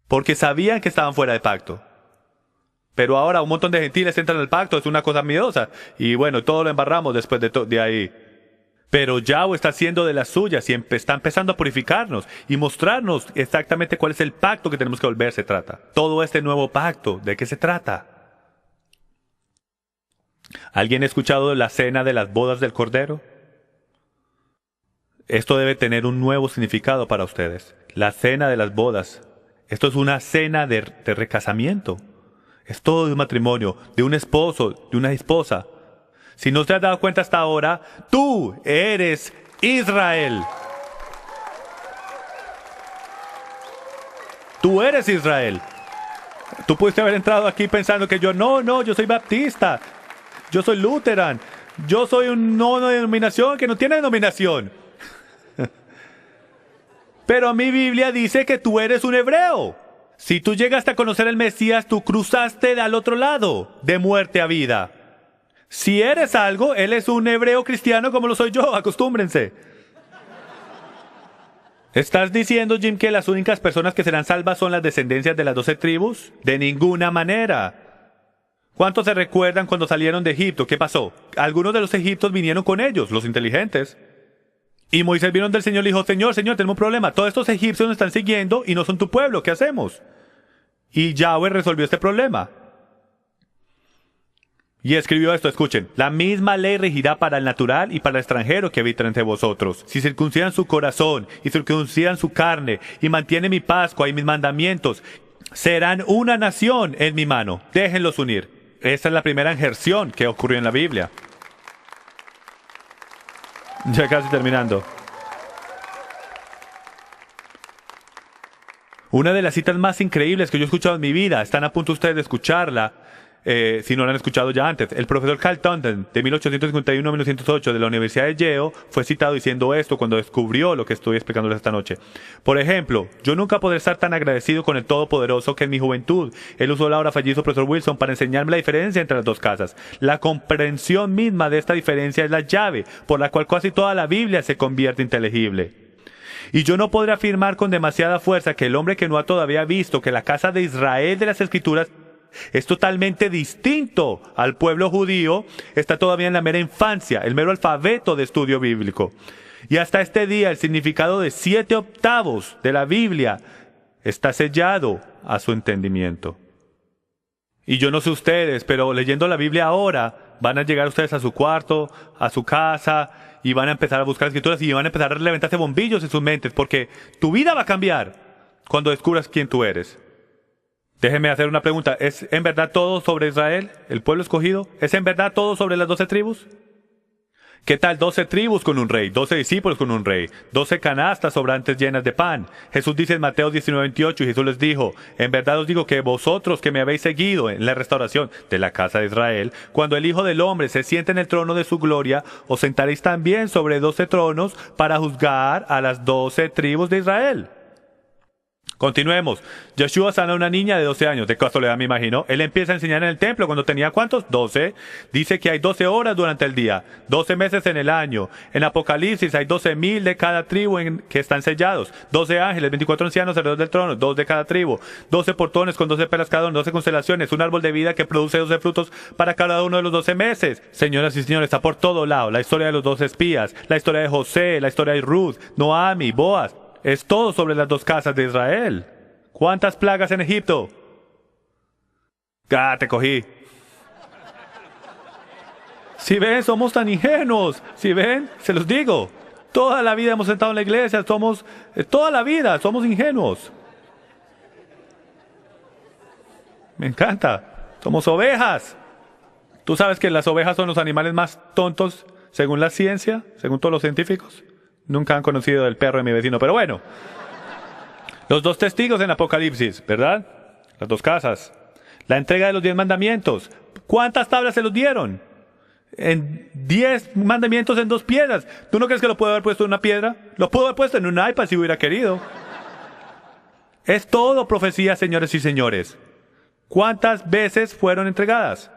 porque sabían que estaban fuera de pacto. Pero ahora un montón de gentiles entran al pacto, es una cosa miedosa. Y bueno, todo lo embarramos después de ahí. Pero Yahweh está haciendo de las suyas y está empezando a purificarnos y mostrarnos exactamente cuál es el pacto que tenemos que volver se trata. Todo este nuevo pacto, ¿de qué se trata? ¿Alguien ha escuchado la cena de las bodas del Cordero? Esto debe tener un nuevo significado para ustedes. La cena de las bodas. Esto es una cena de recasamiento. Es todo de un matrimonio, de un esposo, de una esposa. Si no te has dado cuenta hasta ahora, tú eres Israel. Tú eres Israel. Tú pudiste haber entrado aquí pensando que yo yo soy baptista, yo soy luterano, yo soy un no denominación que no tiene denominación. Pero mi Biblia dice que tú eres un hebreo. Si tú llegaste a conocer al Mesías, tú cruzaste al otro lado, de muerte a vida. Si eres algo, él es un hebreo cristiano como lo soy yo, acostúmbrense. ¿Estás diciendo, Jim, que las únicas personas que serán salvas son las descendencias de las 12 tribus? De ninguna manera. ¿Cuántos se recuerdan cuando salieron de Egipto? ¿Qué pasó? Algunos de los egipcios vinieron con ellos, los inteligentes. Y Moisés vino del Señor y dijo, Señor, tenemos un problema. Todos estos egipcios nos están siguiendo y no son tu pueblo. ¿Qué hacemos? Y Yahweh resolvió este problema. Y escribió esto, escuchen. La misma ley regirá para el natural y para el extranjero que habita entre vosotros. Si circuncidan su corazón y circuncidan su carne y mantienen mi Pascua y mis mandamientos, serán una nación en mi mano. Déjenlos unir. Esta es la primera injerción que ocurrió en la Biblia. Ya casi terminando. Una de las citas más increíbles que yo he escuchado en mi vida, están a punto ustedes de escucharla, si no la han escuchado ya antes. El profesor Carl Townsend, de 1851 a 1908, de la Universidad de Yale, fue citado diciendo esto cuando descubrió lo que estoy explicándoles esta noche. Por ejemplo, yo nunca podré estar tan agradecido con el Todopoderoso que en mi juventud él usó la ahora fallido profesor Wilson para enseñarme la diferencia entre las dos casas. La comprensión misma de esta diferencia es la llave por la cual casi toda la Biblia se convierte inteligible. Y yo no podré afirmar con demasiada fuerza que el hombre que no ha todavía visto que la casa de Israel de las Escrituras es totalmente distinto al pueblo judío, está todavía en la mera infancia, el mero alfabeto de estudio bíblico. Y hasta este día el significado de 7/8 de la Biblia está sellado a su entendimiento. Y yo no sé ustedes, pero leyendo la Biblia ahora, van a llegar ustedes a su cuarto, a su casa, y van a empezar a buscar escrituras y van a empezar a levantarse bombillos en sus mentes, porque tu vida va a cambiar cuando descubras quién tú eres. Déjenme hacer una pregunta. ¿Es en verdad todo sobre Israel, el pueblo escogido? ¿Es en verdad todo sobre las 12 tribus? ¿Qué tal 12 tribus con un rey, 12 discípulos con un rey, 12 canastas sobrantes llenas de pan? Jesús dice en Mateo 19:28, y Jesús les dijo, en verdad os digo que vosotros que me habéis seguido en la restauración de la casa de Israel, cuando el Hijo del Hombre se siente en el trono de su gloria, os sentaréis también sobre 12 tronos para juzgar a las 12 tribus de Israel. Continuemos. Yeshua sana a una niña de 12 años. De casualidad me imagino. Él empieza a enseñar en el templo cuando tenía ¿cuántos? 12. Dice que hay 12 horas durante el día. 12 meses en el año. En Apocalipsis hay 12,000 de cada tribu que están sellados. 12 ángeles, 24 ancianos alrededor del trono. 2 de cada tribu. 12 portones con 12 perlas cada uno. 12 constelaciones. Un árbol de vida que produce 12 frutos para cada uno de los 12 meses. Señoras y señores, está por todo lado. La historia de los 12 espías. La historia de José. La historia de Ruth. Noami. Boaz. Es todo sobre las 2 casas de Israel. ¿Cuántas plagas en Egipto? Te cogí. Si ven, somos tan ingenuos. Si ven, se los digo. Toda la vida hemos sentado en la iglesia. Toda la vida somos ingenuos. Me encanta. Somos ovejas. ¿Tú sabes que las ovejas son los animales más tontos según la ciencia? Según todos los científicos. Nunca han conocido el perro de mi vecino, pero bueno. Los 2 testigos en Apocalipsis, ¿verdad? Las 2 casas. La entrega de los 10 mandamientos. ¿Cuántas tablas se los dieron? En 10 mandamientos en 2 piedras. ¿Tú no crees que lo puede haber puesto en una piedra? Lo pudo haber puesto en un iPad si hubiera querido. Es todo profecía, señores y señores. ¿Cuántas veces fueron entregadas?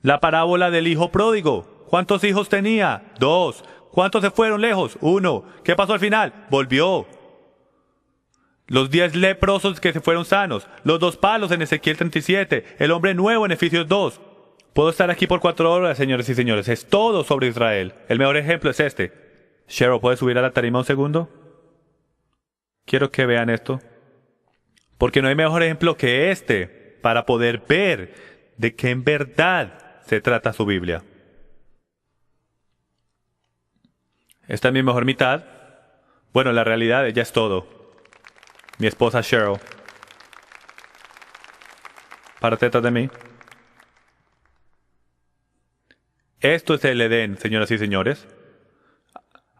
La parábola del hijo pródigo. ¿Cuántos hijos tenía? 2. ¿Cuántos se fueron lejos? 1. ¿Qué pasó al final? Volvió. Los 10 leprosos que se fueron sanos. Los 2 palos en Ezequiel 37. El hombre nuevo en Efesios 2. Puedo estar aquí por 4 horas, señores y señores. Es todo sobre Israel. El mejor ejemplo es este. Cheryl, ¿puedes subir a la tarima un segundo? Quiero que vean esto. Porque no hay mejor ejemplo que este para poder ver de qué en verdad se trata su Biblia. Esta es mi mejor mitad. Bueno, la realidad, ella es todo. Mi esposa Cheryl. Párate detrás de mí. Esto es el Edén, señoras y señores.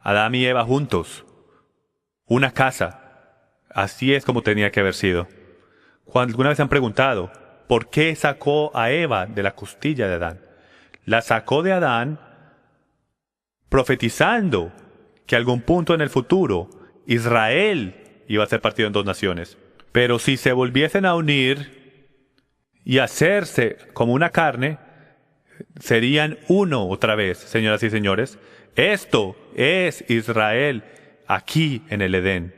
Adán y Eva juntos. Una casa. Así es como tenía que haber sido. Cuando alguna vez se han preguntado, ¿por qué sacó a Eva de la costilla de Adán? La sacó de Adán profetizando que a algún punto en el futuro Israel iba a ser partido en 2 naciones. Pero si se volviesen a unir y hacerse como una carne, serían uno otra vez, señoras y señores. Esto es Israel aquí en el Edén.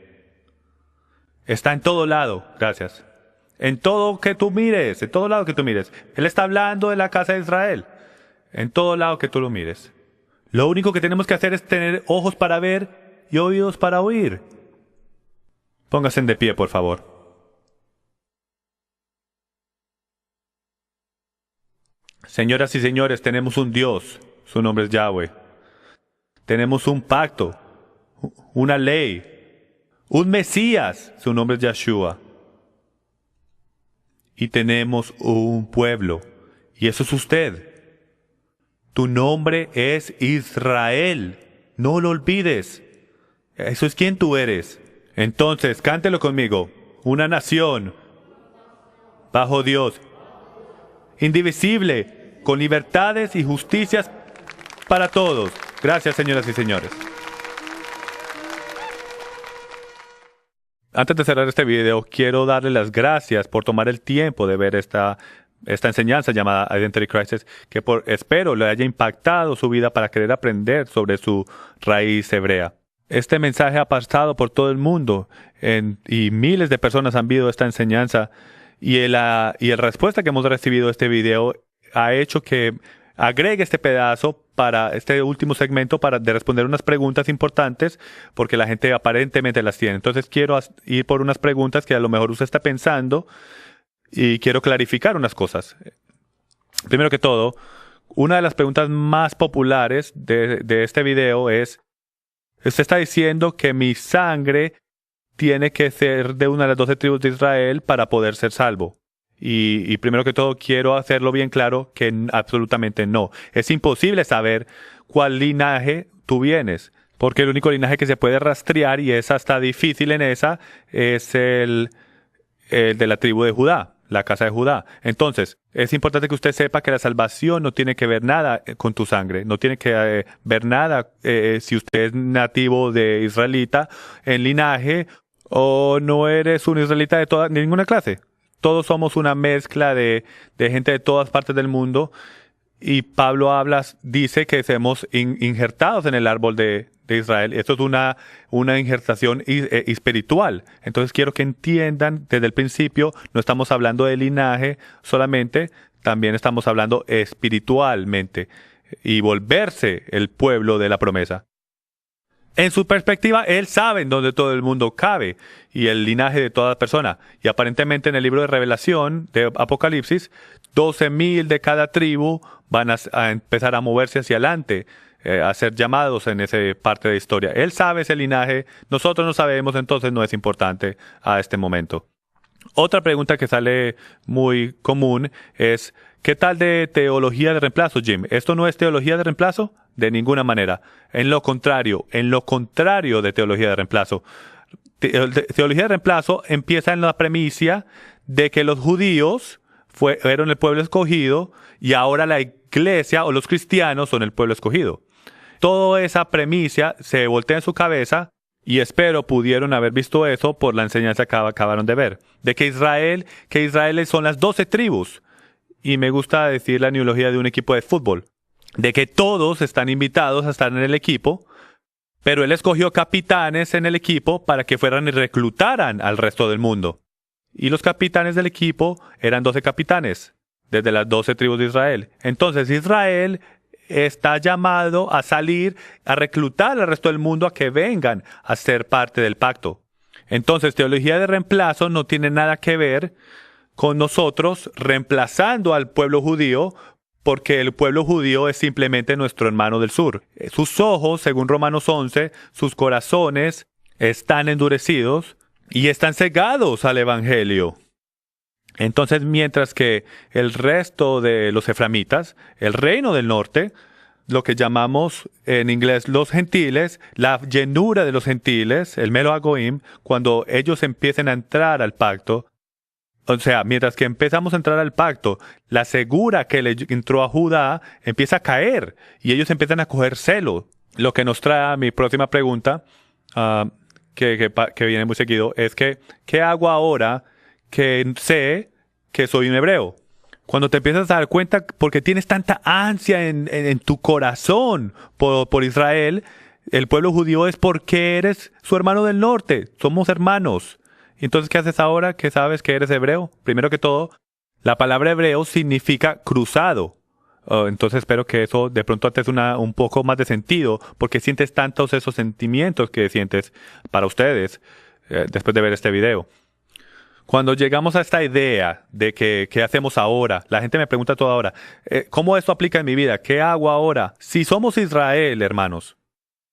Está en todo lado, gracias. En todo que tú mires, en todo lado que tú mires. Él está hablando de la casa de Israel. En todo lado que tú lo mires. Lo único que tenemos que hacer es tener ojos para ver y oídos para oír. Pónganse de pie, por favor. Señoras y señores, tenemos un Dios. Su nombre es Yahweh. Tenemos un pacto, una ley, un Mesías. Su nombre es Yeshua. Y tenemos un pueblo. Y eso es usted. Tu nombre es Israel. No lo olvides. Eso es quien tú eres. Entonces, cántelo conmigo. Una nación bajo Dios. Indivisible, con libertades y justicias para todos. Gracias, señoras y señores. Antes de cerrar este video, quiero darle las gracias por tomar el tiempo de ver esta enseñanza llamada Identity Crisis, que espero le haya impactado su vida para querer aprender sobre su raíz hebrea. Este mensaje ha pasado por todo el mundo y miles de personas han visto esta enseñanza y la respuesta que hemos recibido a este video ha hecho que agregue este pedazo para este último segmento de responder unas preguntas importantes porque la gente aparentemente las tiene. Entonces quiero ir por unas preguntas que a lo mejor usted está pensando y quiero clarificar unas cosas. Primero que todo, una de las preguntas más populares de este video es: usted está diciendo que mi sangre tiene que ser de una de las 12 tribus de Israel para poder ser salvo. Y primero que todo quiero hacerlo bien claro que absolutamente no. Es imposible saber cuál linaje tú vienes, porque el único linaje que se puede rastrear, y es hasta difícil en esa, es el de la tribu de Judá. la casa de Judá. Entonces, es importante que usted sepa que la salvación no tiene que ver nada con tu sangre, no tiene que ver nada si usted es nativo de israelita en linaje o no eres un israelita de ninguna clase. Todos somos una mezcla de gente de todas partes del mundo. Y Pablo dice que somos injertados en el árbol de Israel. Esto es una injertación espiritual. Entonces quiero que entiendan desde el principio, no estamos hablando de linaje solamente, también estamos hablando espiritualmente y volverse el pueblo de la promesa. En su perspectiva, él sabe en dónde todo el mundo cabe y el linaje de toda persona. Y aparentemente en el libro de Revelación, de Apocalipsis, 12,000 de cada tribu van a empezar a moverse hacia adelante, a ser llamados en esa parte de historia. Él sabe ese linaje, nosotros no sabemos, entonces no es importante a este momento. Otra pregunta que sale muy común es, ¿qué tal de teología de reemplazo, Jim? ¿Esto no es teología de reemplazo? De ninguna manera. En lo contrario de teología de reemplazo. Teología de reemplazo empieza en la premisa de que los judíos fueron el pueblo escogido y ahora la iglesia o los cristianos son el pueblo escogido. Toda esa premisa se voltea en su cabeza y espero pudieron haber visto eso por la enseñanza que acabaron de ver. De que Israel son las 12 tribus. Y me gusta decir la neología de un equipo de fútbol. De que todos están invitados a estar en el equipo, pero él escogió capitanes en el equipo para que fueran y reclutaran al resto del mundo. Y los capitanes del equipo eran 12 capitanes, desde las 12 tribus de Israel. Entonces Israel está llamado a salir, a reclutar al resto del mundo a que vengan a ser parte del pacto. Entonces teología de reemplazo no tiene nada que ver con nosotros reemplazando al pueblo judío, porque el pueblo judío es simplemente nuestro hermano del sur. Sus ojos, según Romanos 11, sus corazones están endurecidos y están cegados al evangelio. Entonces, mientras que el resto de los eframitas, el reino del norte, lo que llamamos en inglés los gentiles, la llenura de los gentiles, el Melo Agoim, cuando ellos empiecen a entrar al pacto, o sea, mientras que empezamos a entrar al pacto, la segura que le entró a Judá empieza a caer y ellos empiezan a coger celo. Lo que nos trae a mi próxima pregunta, que viene muy seguido, es que, ¿qué hago ahora que sé que soy un hebreo? Cuando te empiezas a dar cuenta, porque tienes tanta ansia en tu corazón por Israel, el pueblo judío es porque eres su hermano del norte, somos hermanos. Entonces, ¿qué haces ahora que sabes que eres hebreo? Primero que todo, la palabra hebreo significa cruzado. Entonces espero que eso de pronto te hace un poco más de sentido, porque sientes tantos esos sentimientos que sientes para ustedes después de ver este video. Cuando llegamos a esta idea de que ¿qué hacemos ahora? La gente me pregunta toda hora, ¿cómo esto aplica en mi vida? ¿Qué hago ahora? Si somos Israel, hermanos,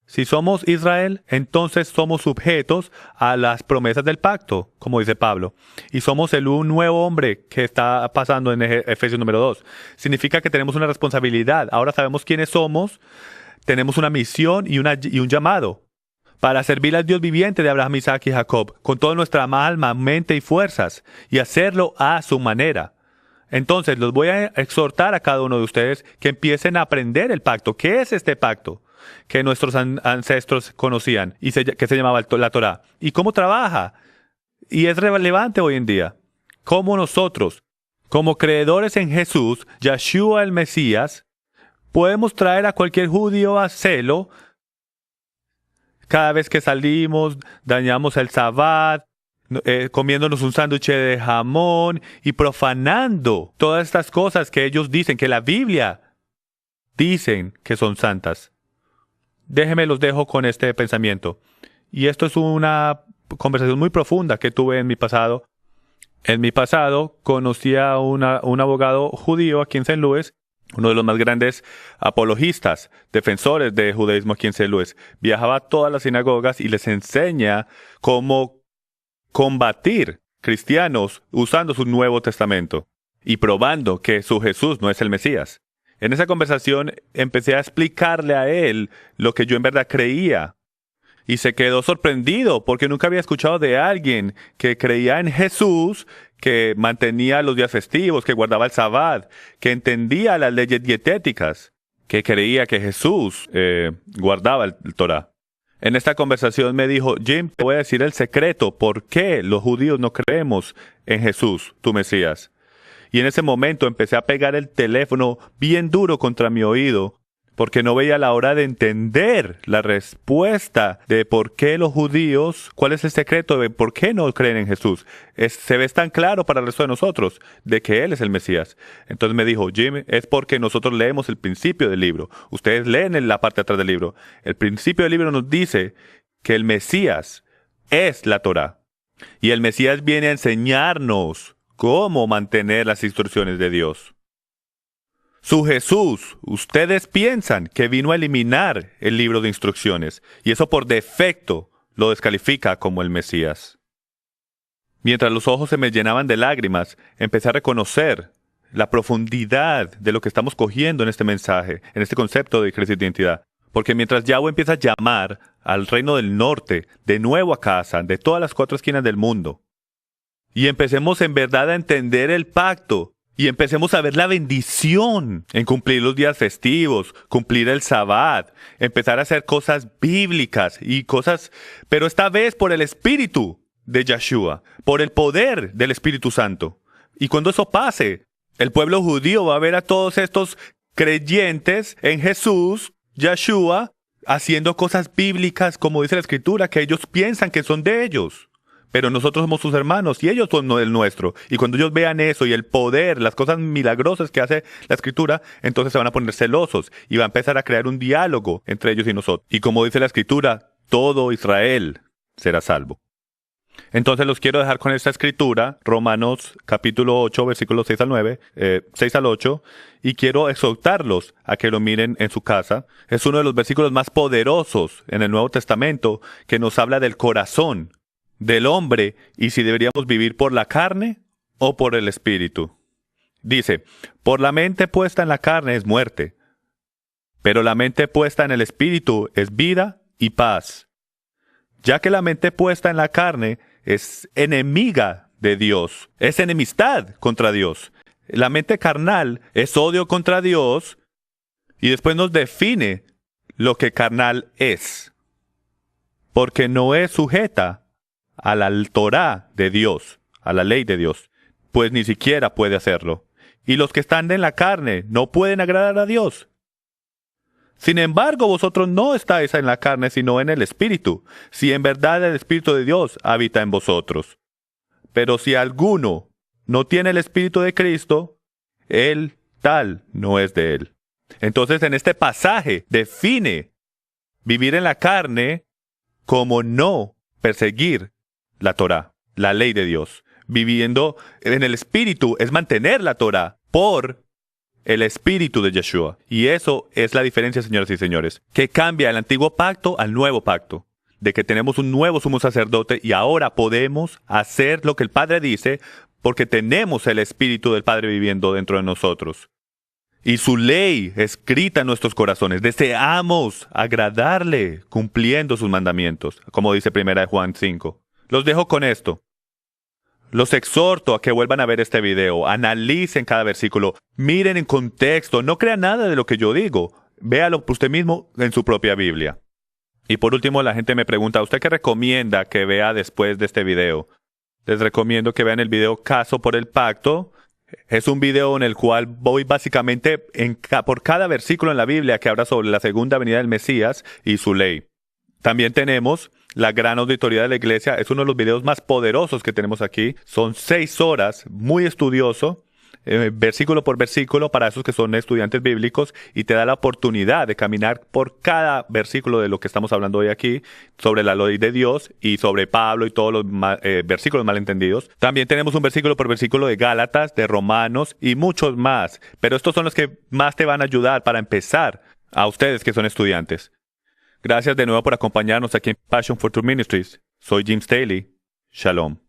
si somos Israel, entonces somos sujetos a las promesas del pacto, como dice Pablo. Y somos un nuevo hombre que está pasando en Efesios número 2. Significa que tenemos una responsabilidad. Ahora sabemos quiénes somos, tenemos una misión y un llamado para servir al Dios viviente de Abraham, Isaac y Jacob, con toda nuestra alma, mente y fuerzas, y hacerlo a su manera. Entonces, los voy a exhortar a cada uno de ustedes que empiecen a aprender el pacto. ¿Qué es este pacto que nuestros ancestros conocían y que se llamaba la Torá? ¿Y cómo trabaja? Y es relevante hoy en día. ¿Cómo nosotros, como creedores en Jesús, Yeshua el Mesías, podemos traer a cualquier judío a celo cada vez que salimos, dañamos el Sabbat, comiéndonos un sándwich de jamón y profanando todas estas cosas que ellos dicen, que la Biblia dicen que son santas? Los dejo con este pensamiento. Y esto es una conversación muy profunda que tuve en mi pasado. En mi pasado conocí a un abogado judío aquí en St. Louis, uno de los más grandes apologistas, defensores del judaísmo aquí en St. Louis. Viajaba a todas las sinagogas y les enseña cómo combatir cristianos usando su Nuevo Testamento y probando que su Jesús no es el Mesías. En esa conversación empecé a explicarle a él lo que yo en verdad creía. Y se quedó sorprendido porque nunca había escuchado de alguien que creía en Jesús, que mantenía los días festivos, que guardaba el sabbat, que entendía las leyes dietéticas, que creía que Jesús guardaba el Torah. En esta conversación me dijo, Jim, te voy a decir el secreto, ¿por qué los judíos no creemos en Jesús, tu Mesías? Y en ese momento empecé a pegar el teléfono bien duro contra mi oído, porque no veía la hora de entender la respuesta de por qué los judíos, cuál es el secreto de por qué no creen en Jesús. Se ve tan claro para el resto de nosotros de que Él es el Mesías. Entonces me dijo, Jim, es porque nosotros leemos el principio del libro. Ustedes leen en la parte de atrás del libro. El principio del libro nos dice que el Mesías es la Torá. Y el Mesías viene a enseñarnos cómo mantener las instrucciones de Dios. Su Jesús, ustedes piensan que vino a eliminar el libro de instrucciones, y eso por defecto lo descalifica como el Mesías. Mientras los ojos se me llenaban de lágrimas, empecé a reconocer la profundidad de lo que estamos cogiendo en este mensaje, en este concepto de crisis de identidad. Porque mientras Yahweh empieza a llamar al reino del norte, de nuevo a casa, de todas las 4 esquinas del mundo, y empecemos en verdad a entender el pacto, y empecemos a ver la bendición en cumplir los días festivos, cumplir el sabbat, empezar a hacer cosas bíblicas y cosas, pero esta vez por el Espíritu de Yeshua, por el poder del Espíritu Santo. Y cuando eso pase, el pueblo judío va a ver a todos estos creyentes en Jesús, Yeshua, haciendo cosas bíblicas, como dice la Escritura, que ellos piensan que son de ellos. Pero nosotros somos sus hermanos y ellos son el nuestro. Y cuando ellos vean eso y el poder, las cosas milagrosas que hace la Escritura, entonces se van a poner celosos y va a empezar a crear un diálogo entre ellos y nosotros. Y como dice la Escritura, todo Israel será salvo. Entonces los quiero dejar con esta escritura, Romanos capítulo 8, versículos 6 al 8, y quiero exhortarlos a que lo miren en su casa. Es uno de los versículos más poderosos en el Nuevo Testamento que nos habla del corazón del hombre y si deberíamos vivir por la carne o por el espíritu. Dice, por la mente puesta en la carne es muerte, pero la mente puesta en el espíritu es vida y paz. Ya que la mente puesta en la carne es enemiga de Dios, es enemistad contra Dios. La mente carnal es odio contra Dios y después nos define lo que carnal es, porque no es sujeta a la Torá de Dios, a la ley de Dios, pues ni siquiera puede hacerlo. Y los que están en la carne no pueden agradar a Dios. Sin embargo, vosotros no estáis en la carne, sino en el Espíritu, si en verdad el Espíritu de Dios habita en vosotros. Pero si alguno no tiene el Espíritu de Cristo, él tal no es de él. Entonces, en este pasaje define vivir en la carne como no perseguir la Torá, la ley de Dios. Viviendo en el Espíritu es mantener la Torá por el Espíritu de Yeshua. Y eso es la diferencia, señoras y señores, que cambia el antiguo pacto al nuevo pacto. De que tenemos un nuevo sumo sacerdote y ahora podemos hacer lo que el Padre dice porque tenemos el Espíritu del Padre viviendo dentro de nosotros. Y su ley escrita en nuestros corazones. Deseamos agradarle cumpliendo sus mandamientos, como dice 1 Juan 5. Los dejo con esto. Los exhorto a que vuelvan a ver este video, analicen cada versículo, miren en contexto, no crean nada de lo que yo digo, véalo por usted mismo en su propia Biblia. Y por último, la gente me pregunta, ¿usted qué recomienda que vea después de este video? Les recomiendo que vean el video Caso por el Pacto. Es un video en el cual voy básicamente por cada versículo en la Biblia que habla sobre la segunda venida del Mesías y su ley. También tenemos la gran auditoría de la iglesia. Es uno de los videos más poderosos que tenemos aquí. Son 6 horas, muy estudioso, versículo por versículo para esos que son estudiantes bíblicos y te da la oportunidad de caminar por cada versículo de lo que estamos hablando hoy aquí, sobre la ley de Dios y sobre Pablo y todos los versículos malentendidos. También tenemos un versículo por versículo de Gálatas, de Romanos y muchos más. Pero estos son los que más te van a ayudar para empezar a ustedes que son estudiantes. Gracias de nuevo por acompañarnos aquí en Passion for Truth Ministries. Soy Jim Staley. Shalom.